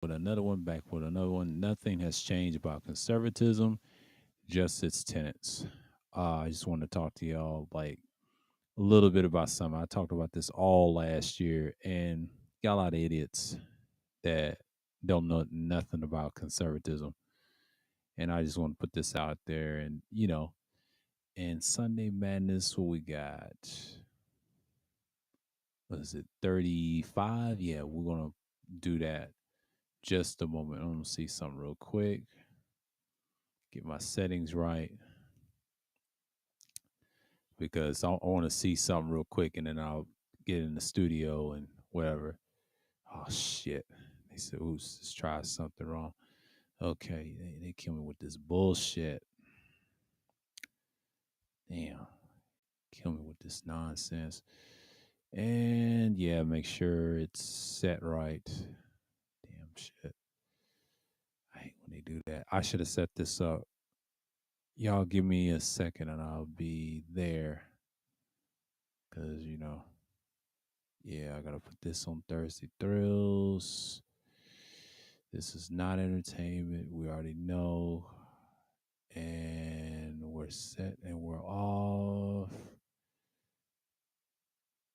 with another one, back with another one. Nothing has changed about conservatism, just its tenets. I just want to talk to y'all like a little bit about something. I talked about this all last year, and got a lot of idiots that don't know nothing about conservatism. And I just want to put this out there. And, and Sunday Madness, what we got? What is it, 35? Yeah, we're going to do that just a moment. I'm going to see something real quick, get my settings right, because I want to see something real quick and then I'll get in the studio and whatever. Oh, shit. They said, ooh, let's try something wrong. Okay, they kill me with this bullshit. Damn, kill me with this nonsense. And yeah, make sure it's set right. Damn shit. I hate when they do that. I should have set this up. Y'all give me a second and I'll be there. Cause yeah, I gotta put this on Thursday Thrills. This is not entertainment. We already know. And we're set and we're off.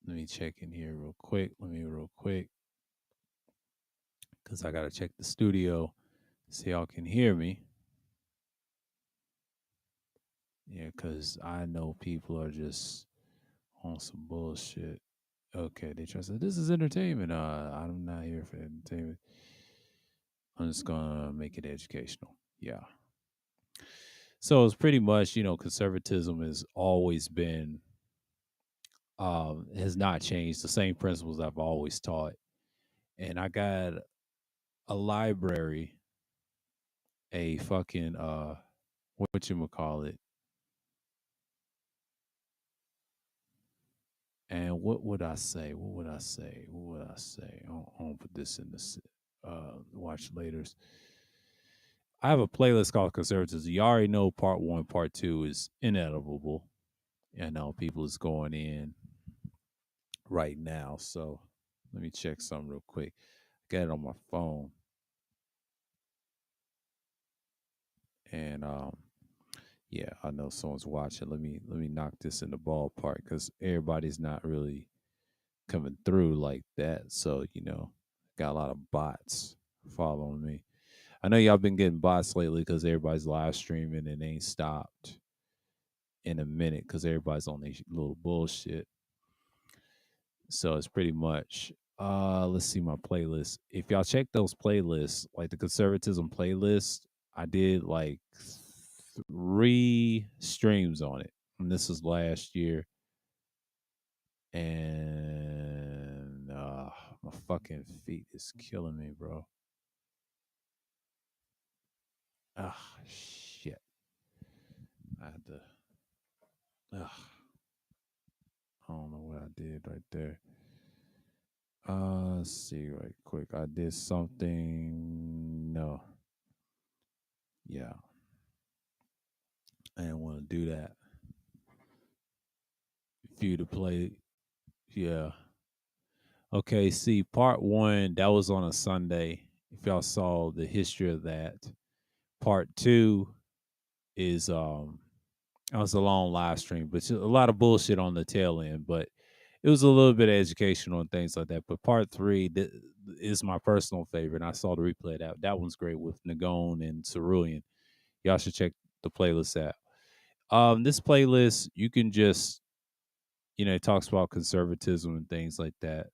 Let me check in here real quick. Because I got to check the studio, see y'all can hear me. Yeah, because I know people are just on some bullshit. Okay, they try to say, this is entertainment. I'm not here for entertainment. I'm just going to make it educational. Yeah. So it's pretty much, conservatism has always been, has not changed. The same principles I've always taught. And I got a library, a fucking, what you call it, and what would I say? I'll put this in the watch laters. I have a playlist called Conservatives. You already know part one, part two is inedible. I know people is going in right now. So let me check something real quick. Got it on my phone. And yeah, I know someone's watching. Let me knock this in the ballpark because everybody's not really coming through like that. So, got a lot of bots following me. I know y'all been getting bots lately because everybody's live streaming and they ain't stopped in a minute because everybody's on these little bullshit. So it's pretty much let's see my playlist. If y'all check those playlists, like the conservatism playlist, I did like 3 streams on it. And this was last year. And my fucking feet is killing me, bro. Ah, shit. I had to. Ugh, I don't know what I did right there. Let's see right quick. I did something. No. Yeah. I didn't want to do that. For you to play. Yeah. Okay. See, part one, that was on a Sunday. If y'all saw the history of that. Part two is it was a long live stream, but a lot of bullshit on the tail end. But it was a little bit of educational and things like that. But part three is my personal favorite. And I saw the replay of that. That one's great with Nagone and Cerulean. Y'all should check the playlist out. This playlist, you can just, it talks about conservatism and things like that.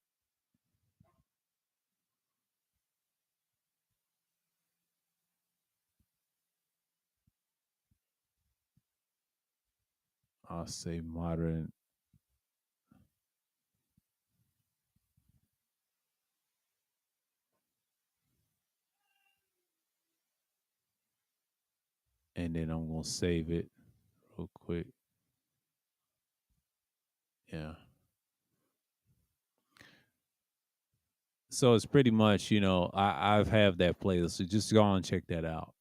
I'll say modern, and then I'm gonna save it real quick. Yeah. So it's pretty much, I've have that playlist. So just go and check that out.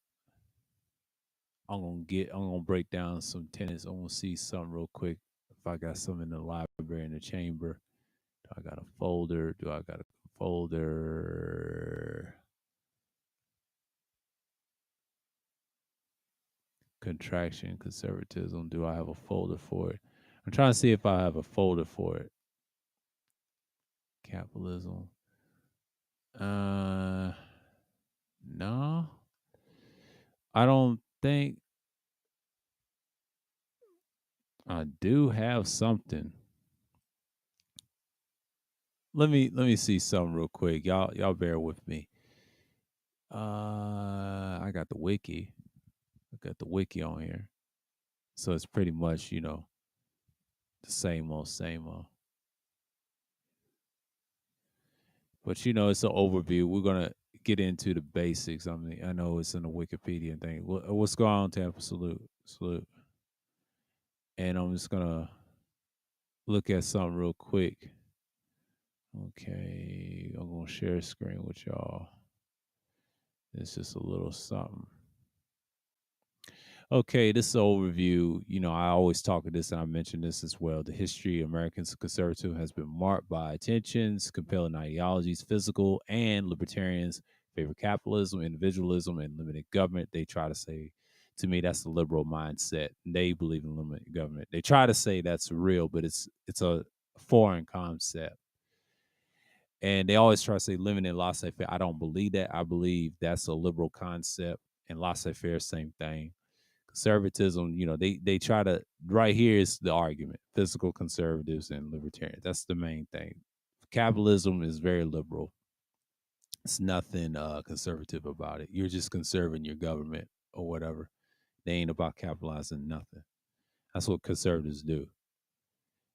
I'm gonna break down some tenants. I'm gonna see something real quick. If I got some in the library in the chamber. Do I got a folder? Do I got a folder? Contraction, conservatism. Do I have a folder for it? I'm trying to see if I have a folder for it. Capitalism. Uh, no, I don't think I do have something. Let me see something real quick. Y'all bear with me. I got the wiki. I got the wiki on here. So it's pretty much, the same old, same old. But it's an overview. We're gonna get into the basics. I mean, I know it's in the Wikipedia thing. What's going on, Tampa? Salute, salute. And I'm just gonna look at something real quick. Okay, I'm gonna share a screen with y'all. It's just a little something. Okay, this is an overview. I always talk of this and I mentioned this as well. The history of American conservatism has been marked by tensions, compelling ideologies, physical and libertarians favor capitalism, individualism, and limited government. They try to say, to me, that's the liberal mindset. They believe in limited government. They try to say that's real, but it's a foreign concept. And they always try to say limited laissez-faire. I don't believe that. I believe that's a liberal concept, and laissez-faire, same thing. Conservatism, they try to, right here is the argument: physical conservatives and libertarians. That's the main thing. Capitalism is very liberal. It's nothing conservative about it. You're just conserving your government or whatever. They ain't about capitalizing nothing. That's what conservatives do.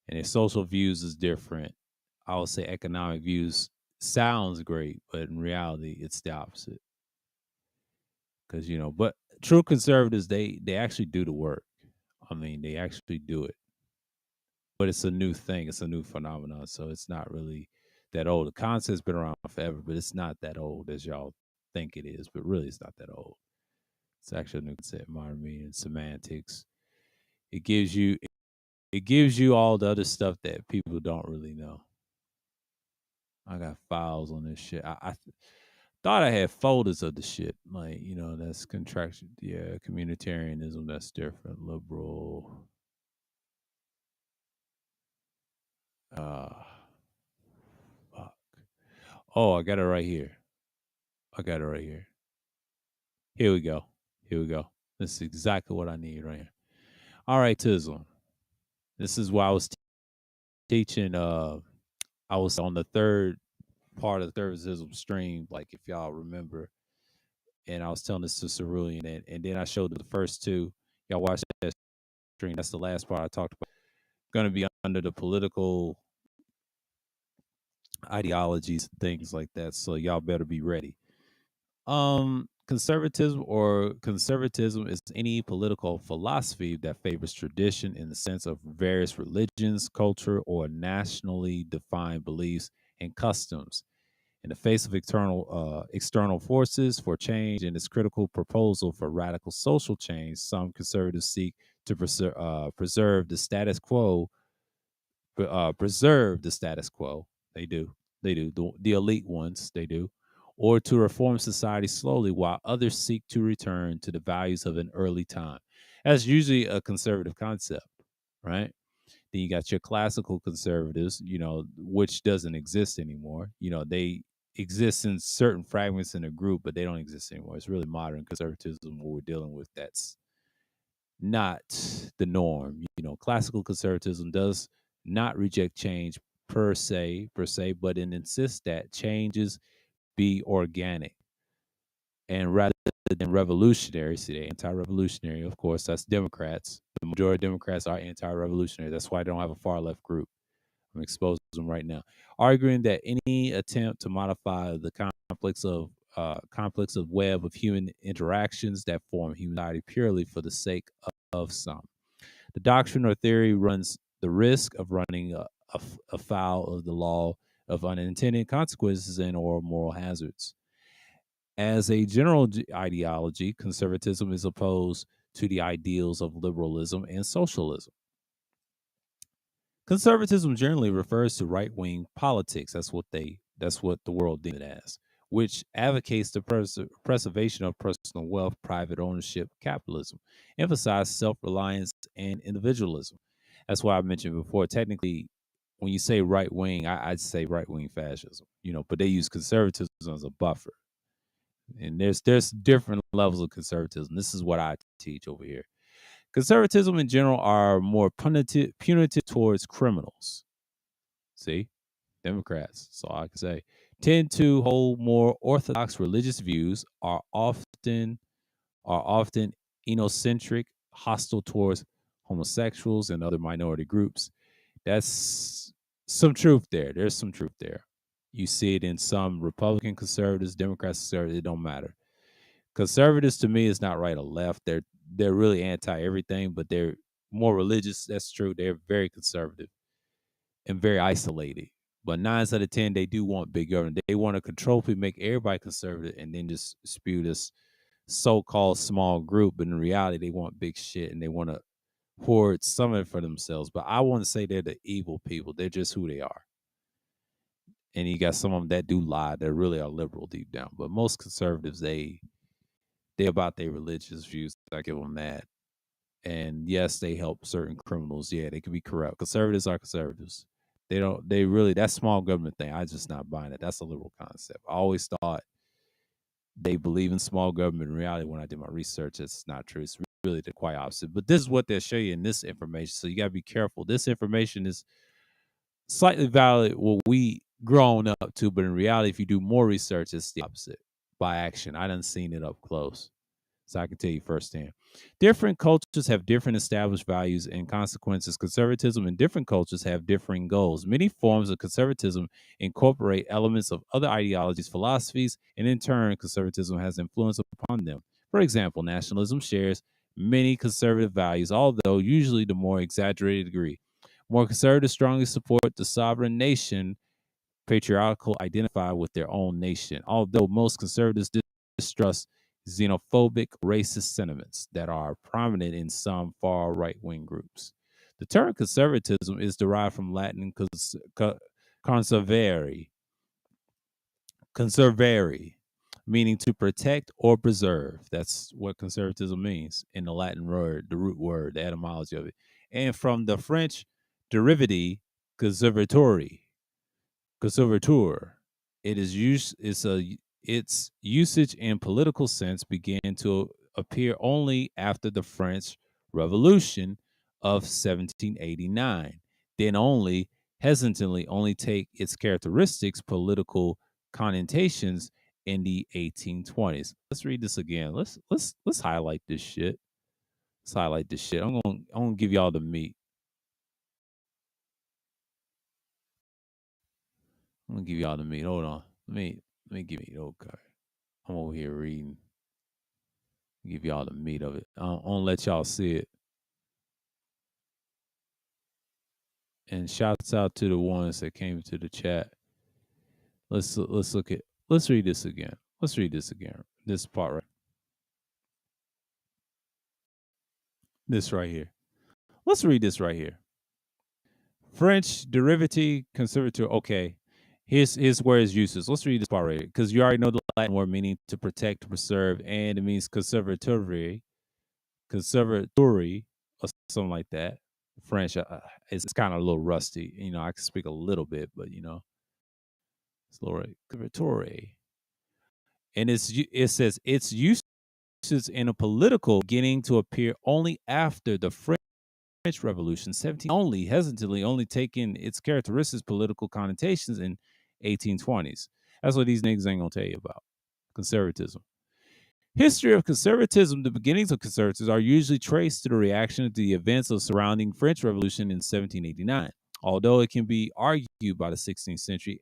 And their social views is different. I would say economic views sounds great, but in reality, it's the opposite. Because but true conservatives, they actually do the work. I mean, they actually do it. But it's a new thing. It's a new phenomenon. So it's not really that old. The concept's been around forever, but it's not that old as y'all think it is. But really, it's not that old. It's actually a new concept, modern meaning, semantics. It gives you all the other stuff that people don't really know. I got files on this shit. I thought I had folders of the shit. Like, that's contraction. Yeah, communitarianism, that's different. Liberal. Uh fuck. Oh, I got it right here. I got it right here. Here we go. Here we go. This is exactly what I need right here. All right, Tism. This is why I was teaching. I was on the third part of the Conservatism stream, like if y'all remember, and I was telling this to Cerulean, and then I showed the first two. Y'all watch that stream. That's the last part I talked about. Going to be under the political ideologies, things like that. So y'all better be ready. Conservatism is any political philosophy that favors tradition in the sense of various religions, culture, or nationally defined beliefs and customs. In the face of external forces for change and its critical proposal for radical social change, some conservatives seek to preserve the status quo. Preserve the status quo. They do. They do. The elite ones, they do. Or to reform society slowly, while others seek to return to the values of an early time. That's usually a conservative concept, right? Then you got your classical conservatives, which doesn't exist anymore. They exist in certain fragments in a group, but they don't exist anymore. It's really modern conservatism what we're dealing with. That's not the norm. Classical conservatism does not reject change per se, but it insists that changes be organic and rather than revolutionary. See, they're anti-revolutionary, of course. That's Democrats. The majority of Democrats are anti-revolutionary. That's why I don't have a far left group. I'm exposing them right now, arguing that any attempt to modify the complex of web of human interactions that form human society purely for the sake of some. The doctrine or theory runs the risk of running afoul of the law of unintended consequences and or moral hazards. As a general ideology, conservatism is opposed to the ideals of liberalism and socialism. Conservatism generally refers to right-wing politics. That's what the world deems it as, which advocates the preservation of personal wealth, private ownership, capitalism, emphasize self-reliance and individualism. That's why I mentioned before. Technically, when you say right wing, I'd say right wing fascism. But they use conservatism as a buffer, and there's different levels of conservatism. This is what I teach over here. Conservatism in general are more punitive towards criminals. See, Democrats, that's all I can say, tend to hold more orthodox religious views, are often ethnocentric, hostile towards homosexuals and other minority groups. That's some truth there. There's some truth there. You see it in some Republican conservatives, Democrats, conservatives. It don't matter. Conservatives to me is not right or left. They're really anti everything, but they're more religious. That's true. They're very conservative and very isolated. But 9 out of 10, they do want big government. They want to control people, make everybody conservative, and then just spew this so-called small group. But in reality, they want big shit and they want to hoard some of it for themselves. But I wouldn't say they're the evil people. They're just who they are. And you got some of them that do lie. They really are liberal deep down. But most conservatives, they about their religious views. I give them that. And yes, they help certain criminals. Yeah, they can be corrupt. Conservatives are conservatives. They really, that small government thing, I just not buying it. That's a liberal concept. I always thought they believe in small government. In reality, when I did my research, it's not true. It's really the quite opposite. But this is what they'll show you in this information. So you got to be careful. This information is slightly valid what we grown up to, but in reality, if you do more research, it's the opposite by action. I done seen it up close. So I can tell you firsthand. Different cultures have different established values and consequences. Conservatism in different cultures have differing goals. Many forms of conservatism incorporate elements of other ideologies, philosophies, and in turn, conservatism has influence upon them. For example, nationalism shares many conservative values, although usually to more exaggerated degree. More conservatives strongly support the sovereign nation patriarchal identify with their own nation, although most conservatives distrust xenophobic, racist sentiments that are prominent in some far right wing groups. The term conservatism is derived from Latin conservare, conservare, meaning to protect or preserve. That's what conservatism means in the Latin word, the root word, the etymology of it. And from the French derivative conservatori, conservateur. It is used. Its usage in political sense began to appear only after the French Revolution of 1789. Then hesitantly only take its characteristics, political connotations in the 1820s. Let's read this again. Let's highlight this shit. Let's highlight this shit. I'm gonna give y'all the meat. I'm gonna give y'all the meat. Hold on. Let me give you okay. I'm over here reading. Give y'all the meat of it. I'm gonna let y'all see it. And shouts out to the ones that came to the chat. Let's read this again. Let's read this again. This part right. This right here. Let's read this right here. French derivative conservator. Okay. Here's where it's uses. Let's read this part right here. Because you already know the Latin word meaning to protect, to preserve, and it means conservatory, or something like that. French it's kind of a little rusty. I can speak a little bit, but it's a little right. Conservatory. And it says its uses in a political beginning to appear only after the French Revolution, 17 only hesitantly only taking its characteristics, political connotations in 1820s. That's what these niggas ain't gonna tell you about. Conservatism. History of conservatism, the beginnings of conservatism are usually traced to the reaction to the events of surrounding French Revolution in 1789. Although it can be argued by the 16th century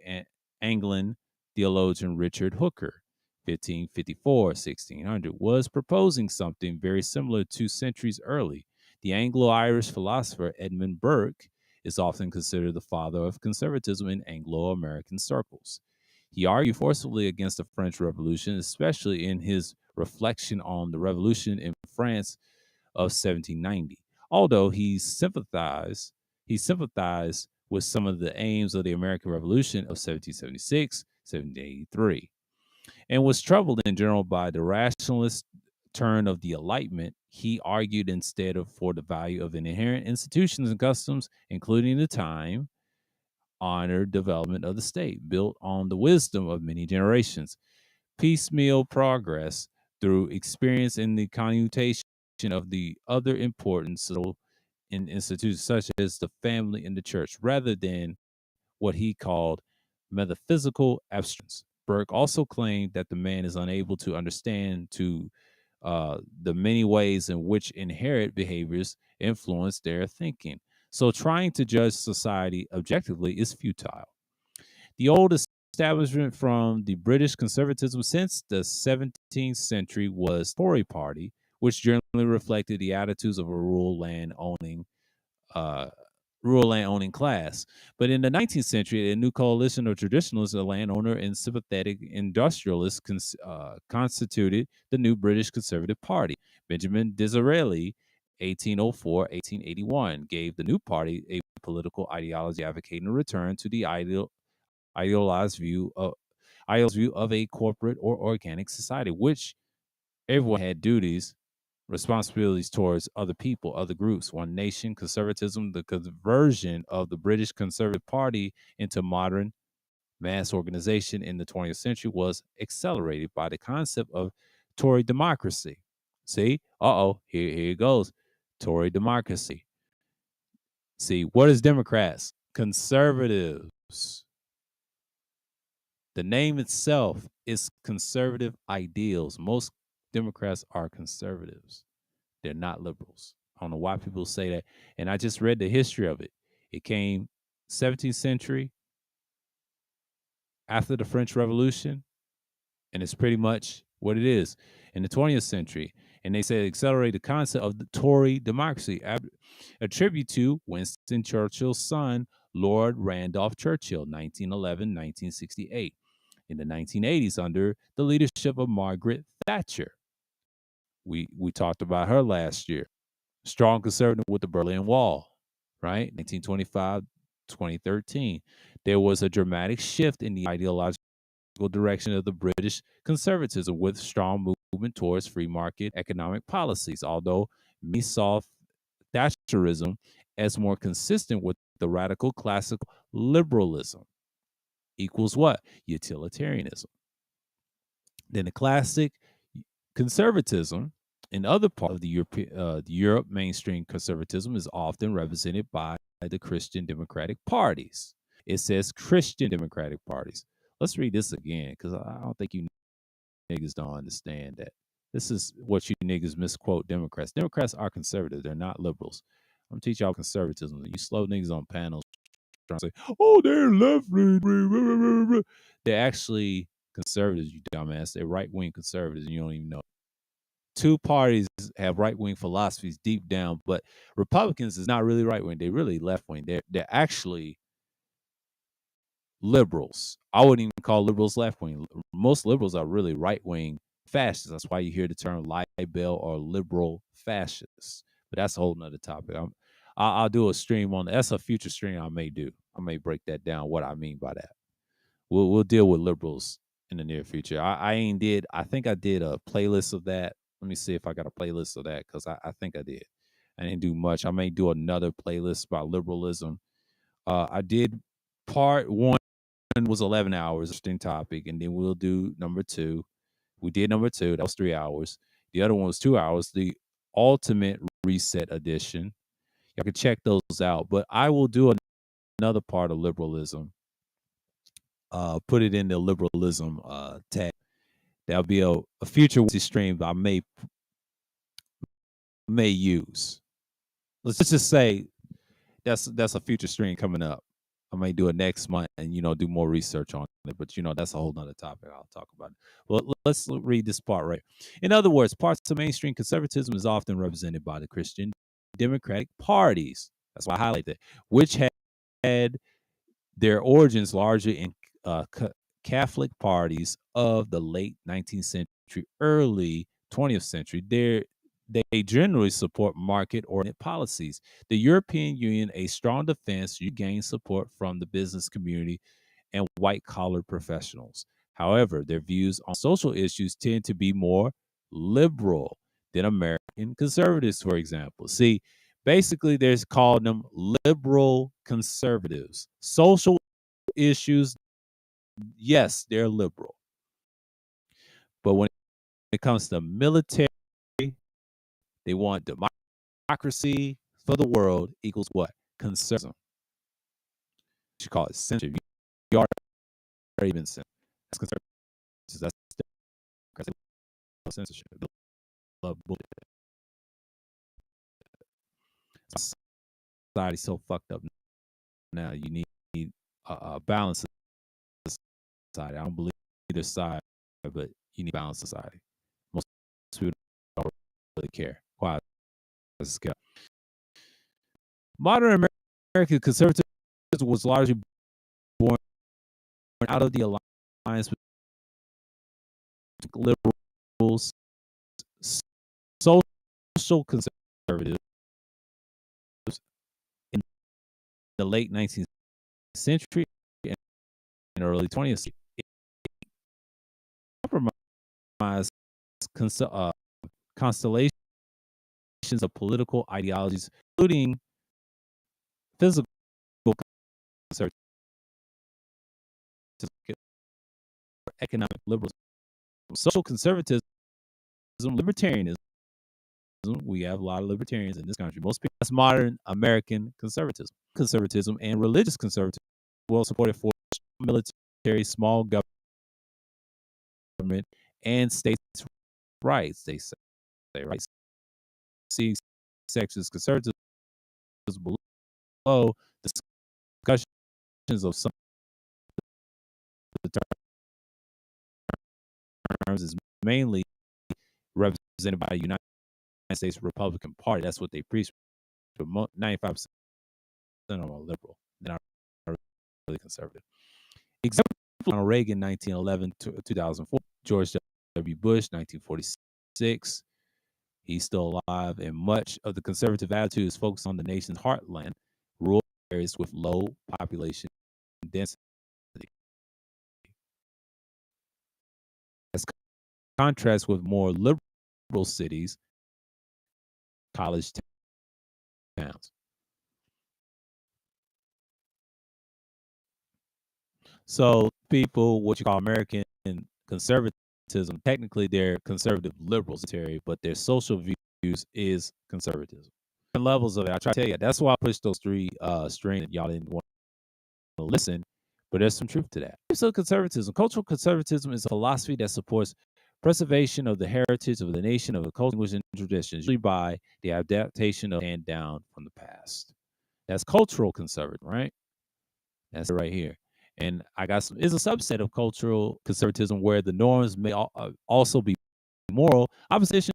Anglican theologian Richard Hooker, 1554-1600, was proposing something very similar 2 centuries early. The Anglo-Irish philosopher Edmund Burke is often considered the father of conservatism in Anglo-American circles. He argued forcefully against the French Revolution, especially in his reflection on the revolution in France of 1790. Although he sympathized with some of the aims of the American Revolution of 1776, 1783. and was troubled in general by the rationalist turn of the Enlightenment. He argued instead of for the value of inherent institutions and customs, including the time honored development of the state, built on the wisdom of many generations. Piecemeal progress through experience in the connotation of the other important in institutions such as the family and the church, rather than what he called metaphysical abstractions. Burke also claimed that the man is unable to understand the many ways in which inherent behaviors influence their thinking. So trying to judge society objectively is futile. The old establishment from the British conservatism since the 17th century was Tory party, which generally reflected the attitudes of a uh, rural land owning class. But in the 19th century, a new coalition of traditionalists, a landowner, and sympathetic industrialists constituted the new British Conservative Party. Benjamin Disraeli, 1804-1881, gave the new party a political ideology advocating a return to the idealized view of a corporate or organic society, which everyone had duties, responsibilities towards other people, other groups, one nation, conservatism. The conversion of the British Conservative Party into modern mass organization in the 20th century was accelerated by the concept of Tory democracy. See, here it goes. Tory democracy. See, what is Democrats? Conservatives. The name itself is conservative ideals. Most Democrats are conservatives. They're not liberals. I don't know why people say that. And I just read the history of it. It came 17th century after the French Revolution, and it's pretty much what it is in the 20th century. And they said accelerate the concept of the Tory democracy, a tribute to Winston Churchill's son, Lord Randolph Churchill, 1911-1968. In the 1980s, under the leadership of Margaret Thatcher. We talked about her last year. Strong conservative with the Berlin Wall, right? 1925, 2013. There was a dramatic shift in the ideological direction of the British conservatism with strong movement towards free market economic policies, although many saw Thatcherism as more consistent with the radical classical liberalism. Equals what? Utilitarianism. Then the classic conservatism in other parts of the Europe mainstream conservatism is often represented by the Christian democratic parties. It says Christian democratic parties. Let's read this again because I don't think you niggas don't understand that. This is what you niggas misquote Democrats. Democrats are conservative. They're not liberals. I'm gonna teach y'all conservatism. You slow niggas on panels trying to say, oh, they're left wing. They're actually conservatives, you dumbass. They're right wing conservatives, and you don't even know. Two parties have right wing philosophies deep down, but Republicans is not really right wing. They're really left wing. They're actually liberals. I wouldn't even call liberals left wing. Most liberals are really right wing fascists. That's why you hear the term libel or liberal fascists. But that's a whole nother topic. I'll do a stream on that. That's a future stream I may do. I may break that down. What I mean by that. We'll deal with liberals in the near future. I think I did a playlist of that. Let me see if I got a playlist of that because I think I did. I didn't do much. I may do another playlist about liberalism. I did part one was 11 hours, interesting topic, and then we'll do number two. We did number two. That was 3 hours. The other one was 2 hours. The ultimate reset edition. Y'all can check those out. But I will do another part of liberalism. Put it in the liberalism tab. That'll be a future stream I may use. Let's just say that's a future stream coming up. I may do it next month and do more research on it, but that's a whole nother topic I'll talk about. Well, let's read this part right. In other words, parts of mainstream conservatism is often represented by the Christian democratic parties. That's why I highlight that, which had their origins largely in Catholic parties of the late 19th century, early 20th century. They generally support market-oriented policies. The European Union, a strong defense, you gain support from the business community and white-collar professionals. However, their views on social issues tend to be more liberal than American conservatives, for example. See, basically, there's called them liberal conservatives. Social issues, yes, they're liberal. But when it comes to military, they want democracy for the world equals what? Conservatism. You call it censorship. You already been censored. That's conservatism. That's because they love censorship. They love bullshit. Society's so fucked up now. You need a balance of society. I don't believe either side, but you need balance society. Most people don't really care. Why? Modern American conservatism was largely born out of the alliance with liberals, social conservatives in the late 19th century and early 20th century. It compromised constellations of political ideologies, including physical conservatism, economic liberalism, social conservatism, libertarianism. We have a lot of libertarians in this country. Most people, that's modern American conservatism, and religious conservatism, well supported for military, small government, and states' rights. They say, right? See sections conservatism below discussions of some of the terms is mainly represented by the United States Republican Party. That's what they preach. But 95% of them are liberal. They're not really conservative. Example: Ronald Reagan, 1911 to 2004. George W. Bush, 1946. He's still alive, and much of the conservative attitude is focused on the nation's heartland, rural areas with low population density. As contrast with more liberal cities, college towns. So people, what you call American conservatism, technically they're conservative liberals, but their social views is conservatism. And levels of it, I try to tell you. That's why I pushed those three strings. Y'all didn't want to listen, but there's some truth to that. So conservatism, cultural conservatism is a philosophy that supports preservation of the heritage of the nation, of the culture, language, and traditions, usually by the adaptation of hand down from the past. That's cultural conservatism, right? That's it right here. And I got some is a subset of cultural conservatism where the norms may also be moral opposition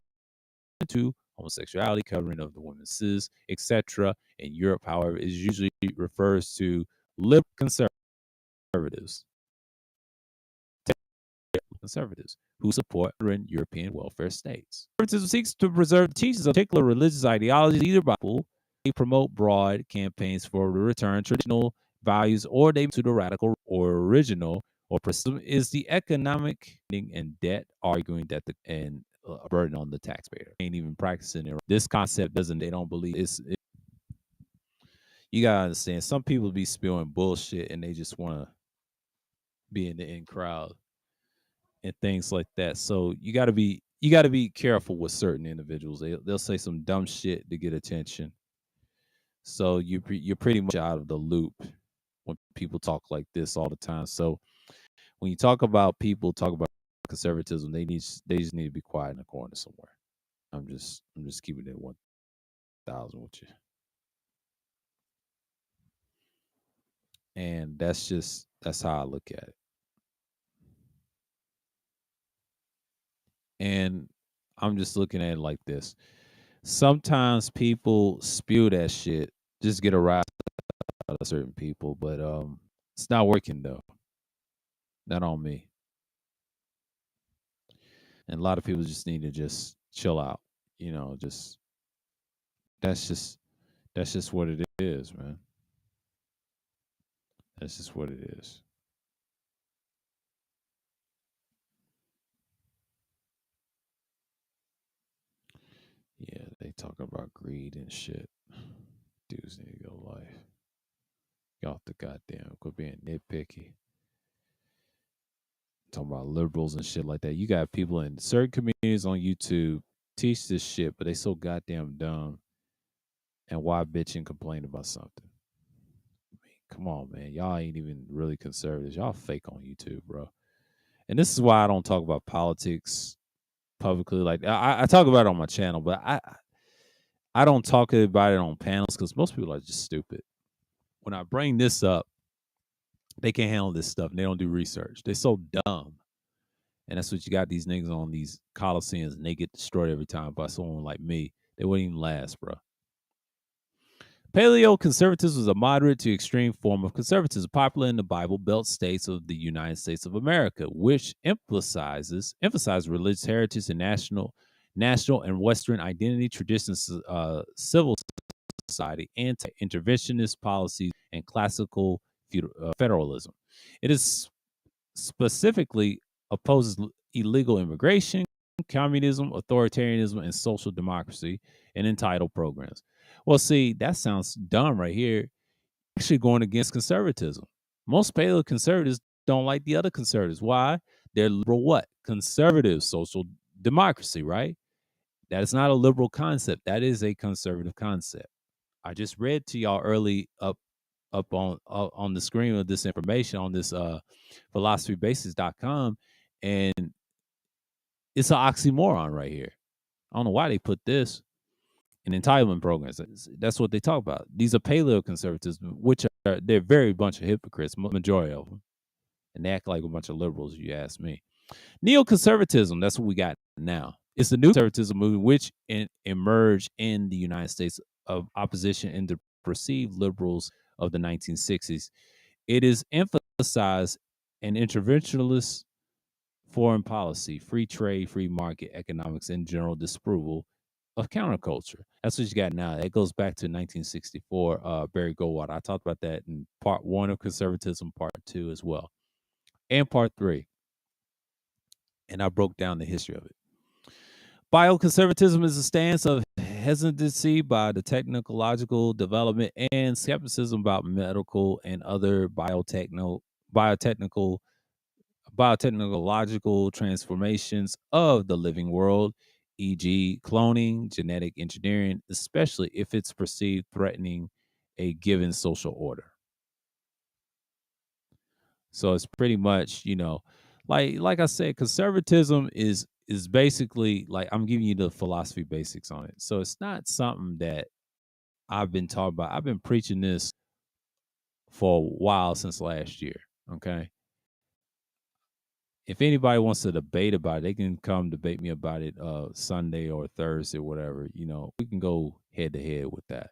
to homosexuality, covering of the women's cis, etc. In Europe, however, is usually refers to liberal conservatives conservatives who support European welfare states. Conservatism seeks to preserve the teachings of particular religious ideologies, either by they promote broad campaigns for the return traditional values, or they to the radical or original, or is the economic and debt, arguing that the and a burden on the taxpayer ain't even practicing it. This concept doesn't. They don't believe you gotta understand. Some people be spewing bullshit and they just want to be in the in crowd and things like that. So you gotta be careful with certain individuals. They'll say some dumb shit to get attention. So you're pretty much out of the loop when people talk like this all the time. So when you talk about people talk about conservatism, they just need to be quiet in the corner somewhere. I'm just keeping it 1,000 with you, and that's how I look at it. And I'm just looking at it like this. Sometimes people spew that shit, just get a rise out of certain people, but it's not working though. Not on me. And a lot of people just need to just chill out. Just that's just that's just what it is, man. That's just what it is. talking about greed and shit. Dudes need to go life. Get off the goddamn. Quit being nitpicky. Talking about liberals and shit like that. You got people in certain communities on YouTube teach this shit, but they so goddamn dumb. And why bitch and complain about something? I mean, come on, man. Y'all ain't even really conservatives. Y'all fake on YouTube, bro. And this is why I don't talk about politics publicly. Like I talk about it on my channel, but I don't talk about it on panels because most people are just stupid. When I bring this up, they can't handle this stuff and they don't do research. They're so dumb. And that's what you got these niggas on these coliseums and they get destroyed every time by someone like me. They wouldn't even last, bro. Paleo conservatism is a moderate to extreme form of conservatism popular in the Bible Belt states of the United States of America, which emphasizes religious heritage and national and Western identity, traditions, civil society, anti-interventionist policies, and classical federalism. It is specifically opposes illegal immigration, communism, authoritarianism, and social democracy, and entitled programs. Well, see, that sounds dumb right here. Actually, going against conservatism. Most paleo conservatives don't like the other conservatives. Why? They're liberal what? Conservative social democracy, right? That is not a liberal concept. That is a conservative concept. I just read to y'all early up on the screen of this information on this philosophybasis.com, and it's an oxymoron right here. I don't know why they put this in entitlement programs. That's what they talk about. These are paleo conservatives, which are they're very bunch of hypocrites, majority of them, and they act like a bunch of liberals. You ask me. Neoconservatism. That's what we got now. It's the new conservatism movement which emerged in the United States of opposition in the perceived liberals of the 1960s. It is emphasized an interventionist foreign policy, free trade, free market economics, and general disapproval of counterculture. That's what you got now. That goes back to 1964, Barry Goldwater. I talked about that in part one of conservatism, part two as well, and part three. And I broke down the history of it. Bioconservatism is a stance of hesitancy by the technological development and skepticism about medical and other biotechnological transformations of the living world, e.g., cloning, genetic engineering, especially if it's perceived threatening a given social order. So it's pretty much, like I said, conservatism is basically like I'm giving you the philosophy basics on it. So it's not something that I've been talking about. I've been preaching this for a while since last year. Okay. If anybody wants to debate about it, they can come debate me about it Sunday or Thursday, whatever. We can go head to head with that.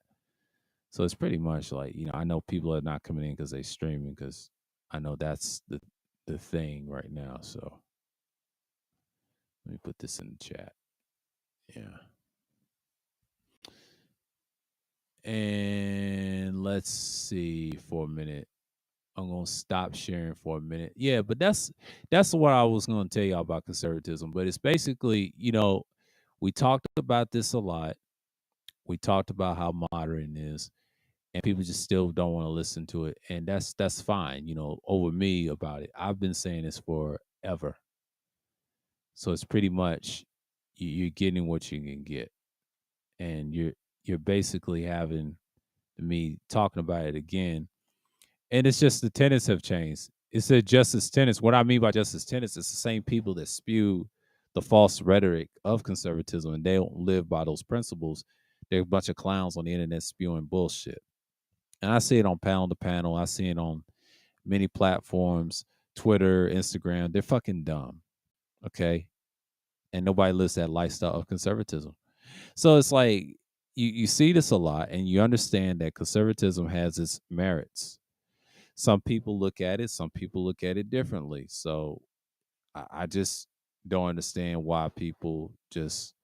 So it's pretty much like, I know people are not coming in because they streaming because I know that's the thing right now. So let me put this in the chat. Yeah. And let's see for a minute. I'm gonna stop sharing for a minute. Yeah, but that's what I was gonna tell y'all about conservatism. But it's basically, we talked about this a lot. We talked about how modern it is, and people just still don't want to listen to it. And that's fine, over me about it. I've been saying this forever. So it's pretty much you're getting what you can get. And you're basically having me talking about it again. And it's just the tenets have changed. It's a justice tenets. What I mean by justice tenets is the same people that spew the false rhetoric of conservatism and they don't live by those principles. They're a bunch of clowns on the internet spewing bullshit. And I see it on panel to panel. I see it on many platforms, Twitter, Instagram. They're fucking dumb. Okay. And nobody lives that lifestyle of conservatism. So it's like you see this a lot and you understand that conservatism has its merits. Some people look at it, some people look at it differently. So I just don't understand why people just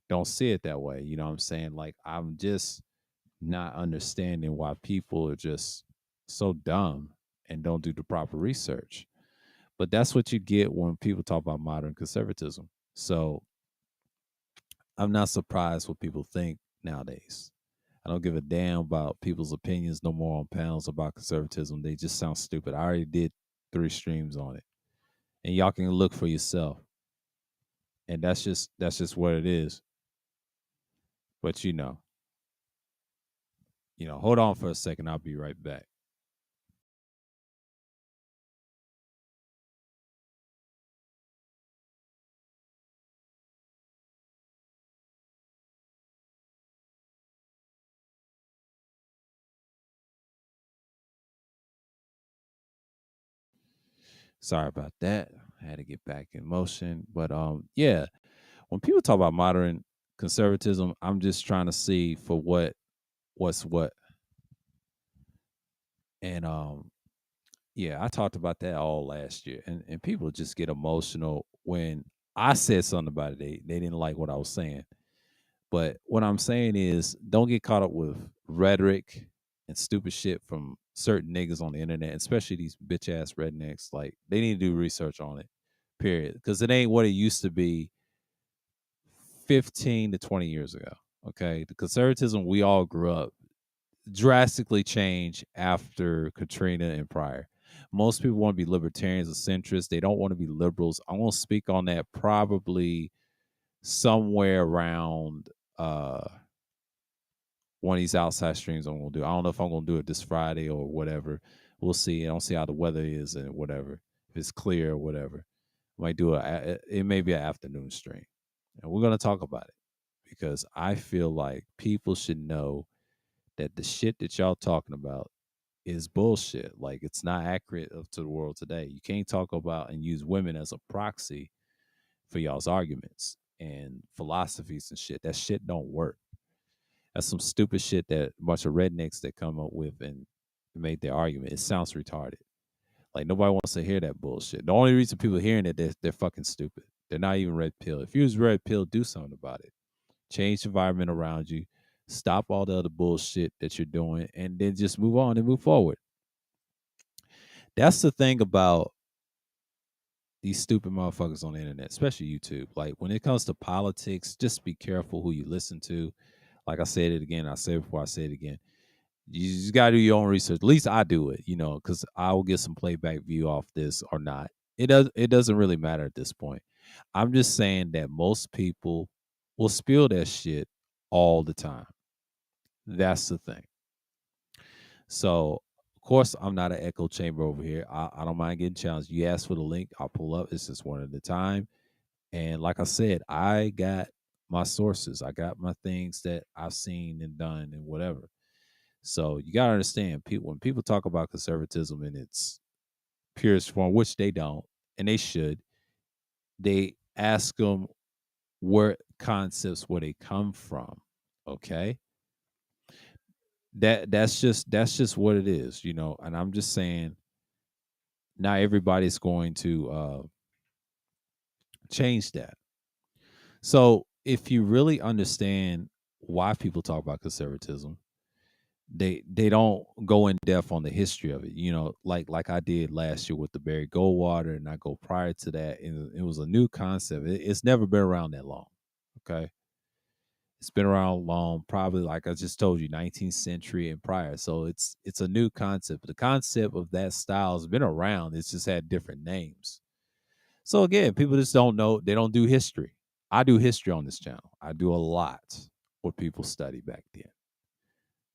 don't see it that way. You know what I'm saying? Like, I'm just not understanding why people are just so dumb and don't do the proper research. But that's what you get when people talk about modern conservatism. So I'm not surprised what people think nowadays. I don't give a damn about people's opinions no more on panels about conservatism. They just sound stupid. I already did 3 streams on it, and y'all can look for yourself. And that's just what it is. But hold on for a second. I'll be right back. Sorry about that. I had to get back in motion. But yeah, when people talk about modern conservatism, I'm just trying to see for what's what. And yeah, I talked about that all last year. And people just get emotional when I said something about it. They didn't like what I was saying. But what I'm saying is don't get caught up with rhetoric and stupid shit from certain niggas on the internet, especially these bitch ass rednecks. Like they need to do research on it. Period. Because it ain't what it used to be 15 to 20 years ago. Okay. The conservatism we all grew up drastically changed after Katrina and prior. Most people want to be libertarians or centrists. They don't want to be liberals. I'm going to speak on that probably somewhere around one of these outside streams I'm gonna do. I don't know if I'm gonna do it this Friday or whatever. We'll see. I don't see how the weather is and whatever. If it's clear or whatever. Might do it may be an afternoon stream. And we're gonna talk about it because I feel like people should know that the shit that y'all talking about is bullshit. Like it's not accurate to the world today. You can't talk about and use women as a proxy for y'all's arguments and philosophies and shit. That shit don't work. That's some stupid shit that a bunch of rednecks that come up with and made their argument. It sounds retarded. Like nobody wants to hear that bullshit. The only reason people hearing it, they're fucking stupid. They're not even red pill. If you was red pill, do something about it. Change the environment around you. Stop all the other bullshit that you're doing, and then just move on and move forward. That's the thing about these stupid motherfuckers on the internet, especially YouTube. Like when it comes to politics, just be careful who you listen to. Like I said it again, I said it before, I say it again. You just gotta do your own research. At least I do it, because I will get some playback view off this or not. It doesn't really matter at this point. I'm just saying that most people will spill that shit all the time. That's the thing. So of course I'm not an echo chamber over here. I don't mind getting challenged. You ask for the link, I'll pull up. It's just one at a time. And like I said, I got my sources. I got my things that I've seen and done and whatever. So you gotta understand, people when people talk about conservatism in its purest form, which they don't, and they should, they ask them where concepts where they come from. Okay, that's just what it is, And I'm just saying, not everybody's going to change that. So if you really understand why people talk about conservatism, they don't go in depth on the history of it, like I did last year with the Barry Goldwater, and I go prior to that, and it was a new concept. It's never been around that long. Okay, it's been around long, probably like I just told you, 19th century and prior. So it's a new concept. The concept of that style has been around. It's just had different names. So again, people just don't know. They don't do history. I do history on this channel. I do a lot what people study back then.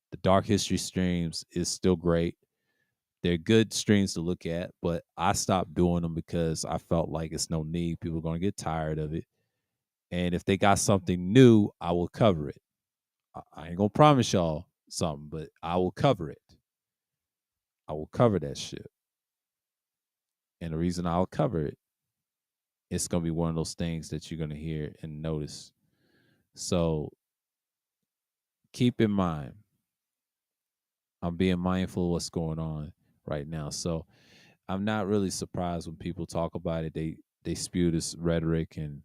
The dark history streams is still great. They're good streams to look at, but I stopped doing them because I felt like it's no need. People are going to get tired of it. And if they got something new, I will cover it. I ain't going to promise y'all something, but I will cover it. I will cover that shit. And the reason I'll cover it, it's going to be one of those things that you're going to hear and notice. So keep in mind, I'm being mindful of what's going on right now. So I'm not really surprised when people talk about it. They spew this rhetoric and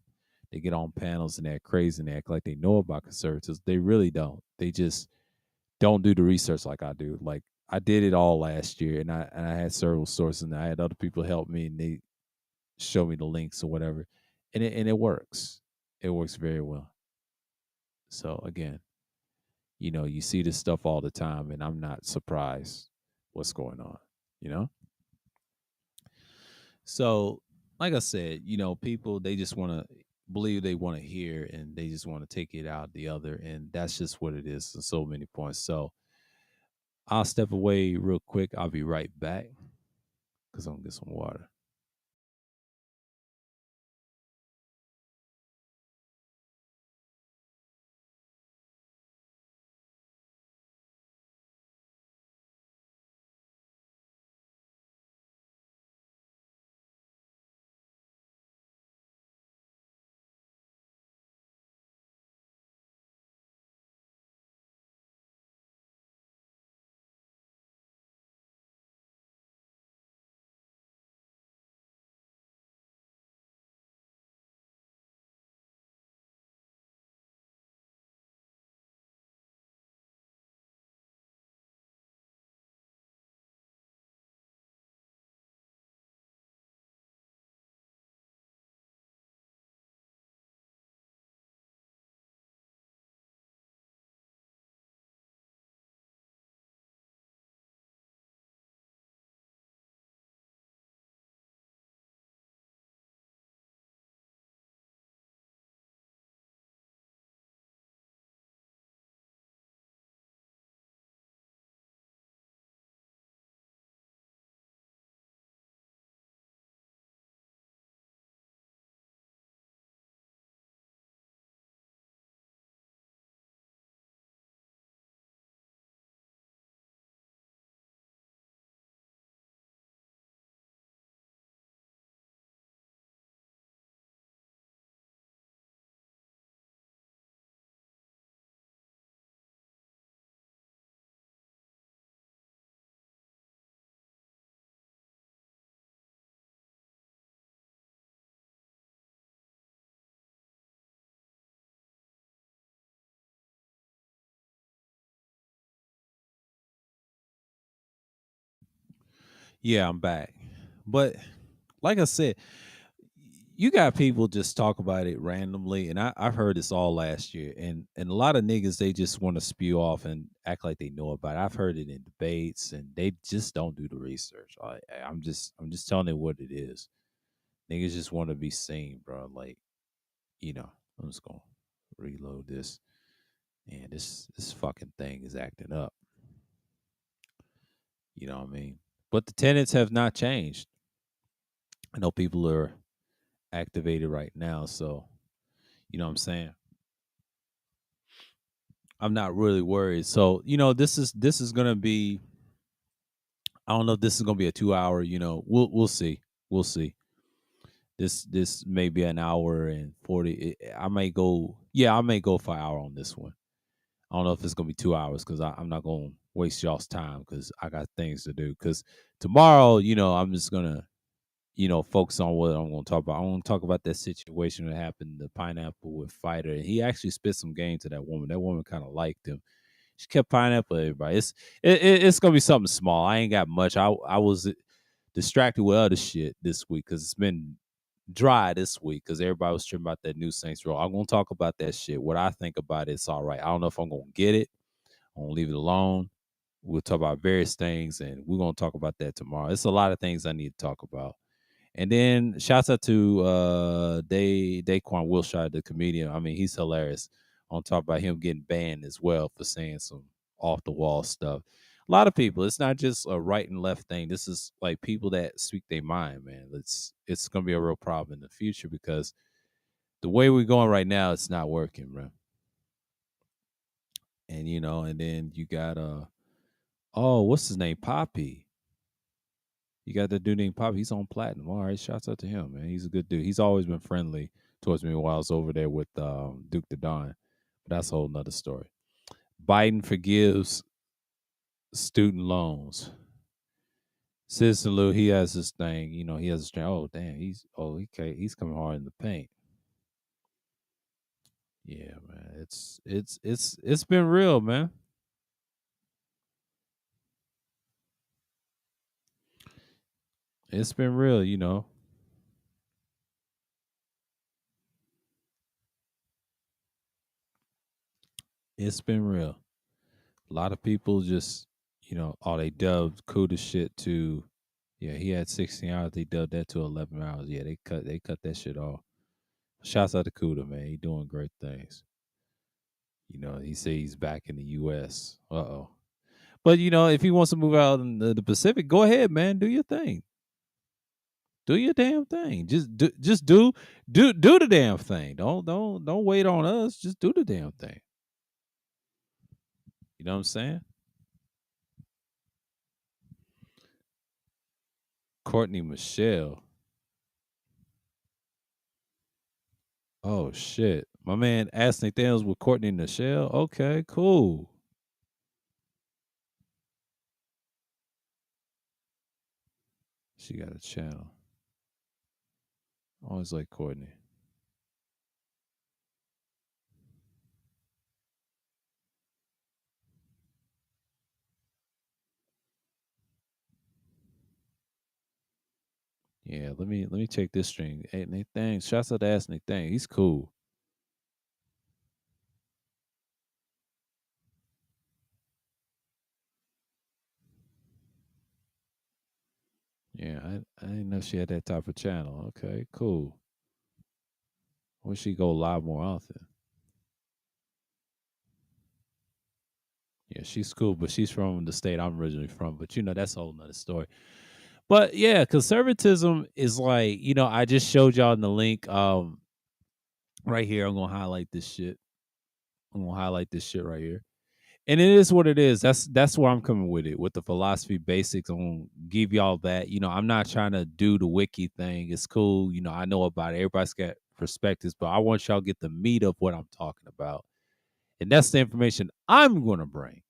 they get on panels and act crazy and act like they know about conservatives. They really don't. They just don't do the research like I do. Like I did it all last year, and I had several sources, and I had other people help me, and they show me the links or whatever, and it works. It works very well. So again, you see this stuff all the time, and I'm not surprised what's going on. You know. So, like I said, people they just want to believe they want to hear, and they just want to take it out the other, and that's just what it is. In so many points. So I'll step away real quick. I'll be right back because I'm gonna get some water. Yeah, I'm back. But like I said, you got people just talk about it randomly, and I've heard this all last year, and a lot of niggas they just want to spew off and act like they know about it. I've heard it in debates, and they just don't do the research. I'm just telling you what it is. Niggas just want to be seen, bro. Like I'm just gonna reload this, and this fucking thing is acting up. You know what I mean? But the tenants have not changed. I know people are activated right now, so you know what I'm saying. I'm not really worried. So this is gonna be. I don't know if this is gonna be a 2 hour. We'll see. We'll see. This may be an hour and 40. I may go. Yeah, I may go for an hour on this one. I don't know if it's gonna be 2 hours because I'm not gonna waste y'all's time because I got things to do. Because tomorrow, I'm just gonna focus on what I'm gonna talk about. I want to talk about that situation that happened, the pineapple with Fighter, and he actually spit some game to that woman. That woman kind of liked him. She kept pineapple everybody. It's gonna be something small. I ain't got much. I was distracted with other shit this week because it's been dry this week because everybody was tripping about that new Saints roll. I'm gonna talk about that shit. What I think about it's all right. I don't know if I'm gonna get it. I'm gonna leave it alone. We'll talk about various things, and we're gonna talk about that tomorrow. It's a lot of things I need to talk about. And then shouts out to Daquan Wilshire, the comedian. I mean, he's hilarious. On top about him getting banned as well for saying some off the wall stuff. A lot of people. It's not just a right and left thing. This is like people that speak their mind, man. It's gonna be a real problem in the future because the way we're going right now, it's not working, bro. And and then you got oh, what's his name? Poppy. You got that dude named Pop. He's on platinum. All right, shouts out to him, man. He's a good dude. He's always been friendly towards me while I was over there with Duke the Don. But that's a whole nother story. Biden forgives student loans. Citizen Lou, he has this thing. He has this thing. Oh damn, he's coming hard in the paint. Yeah, man. It's been real, man. It's been real. It's been real. A lot of people just, oh, they dubbed Cuda shit to, yeah, he had 16 hours. They dubbed that to 11 hours. Yeah, they cut that shit off. Shouts out to Cuda, man. He doing great things. He say he's back in the U.S. Uh-oh. But, if he wants to move out in the Pacific, go ahead, man. Do your thing. Do your damn thing. Just do the damn thing. Don't wait on us. Just do the damn thing. You know what I'm saying? Courtney Michelle. Oh shit. My man asked Nathaniels with Courtney Michelle. Okay, cool. She got a channel. Always like Courtney. Yeah, let me check this stream. Hey Nathan, shouts out to ask Nathan. He's cool. Yeah, I didn't know she had that type of channel. Okay, cool. Wish she go live more often. Yeah, she's cool, but she's from the state I'm originally from. But that's a whole nother story. But yeah, conservatism is like, I just showed y'all in the link. Right here, I'm gonna highlight this shit. I'm gonna highlight this shit right here. And it is what it is. That's where I'm coming with it, with the philosophy basics. I'm gonna give y'all that. I'm not trying to do the wiki thing. It's cool. I know about it. Everybody's got perspectives, but I want y'all to get the meat of what I'm talking about. And that's the information I'm gonna bring.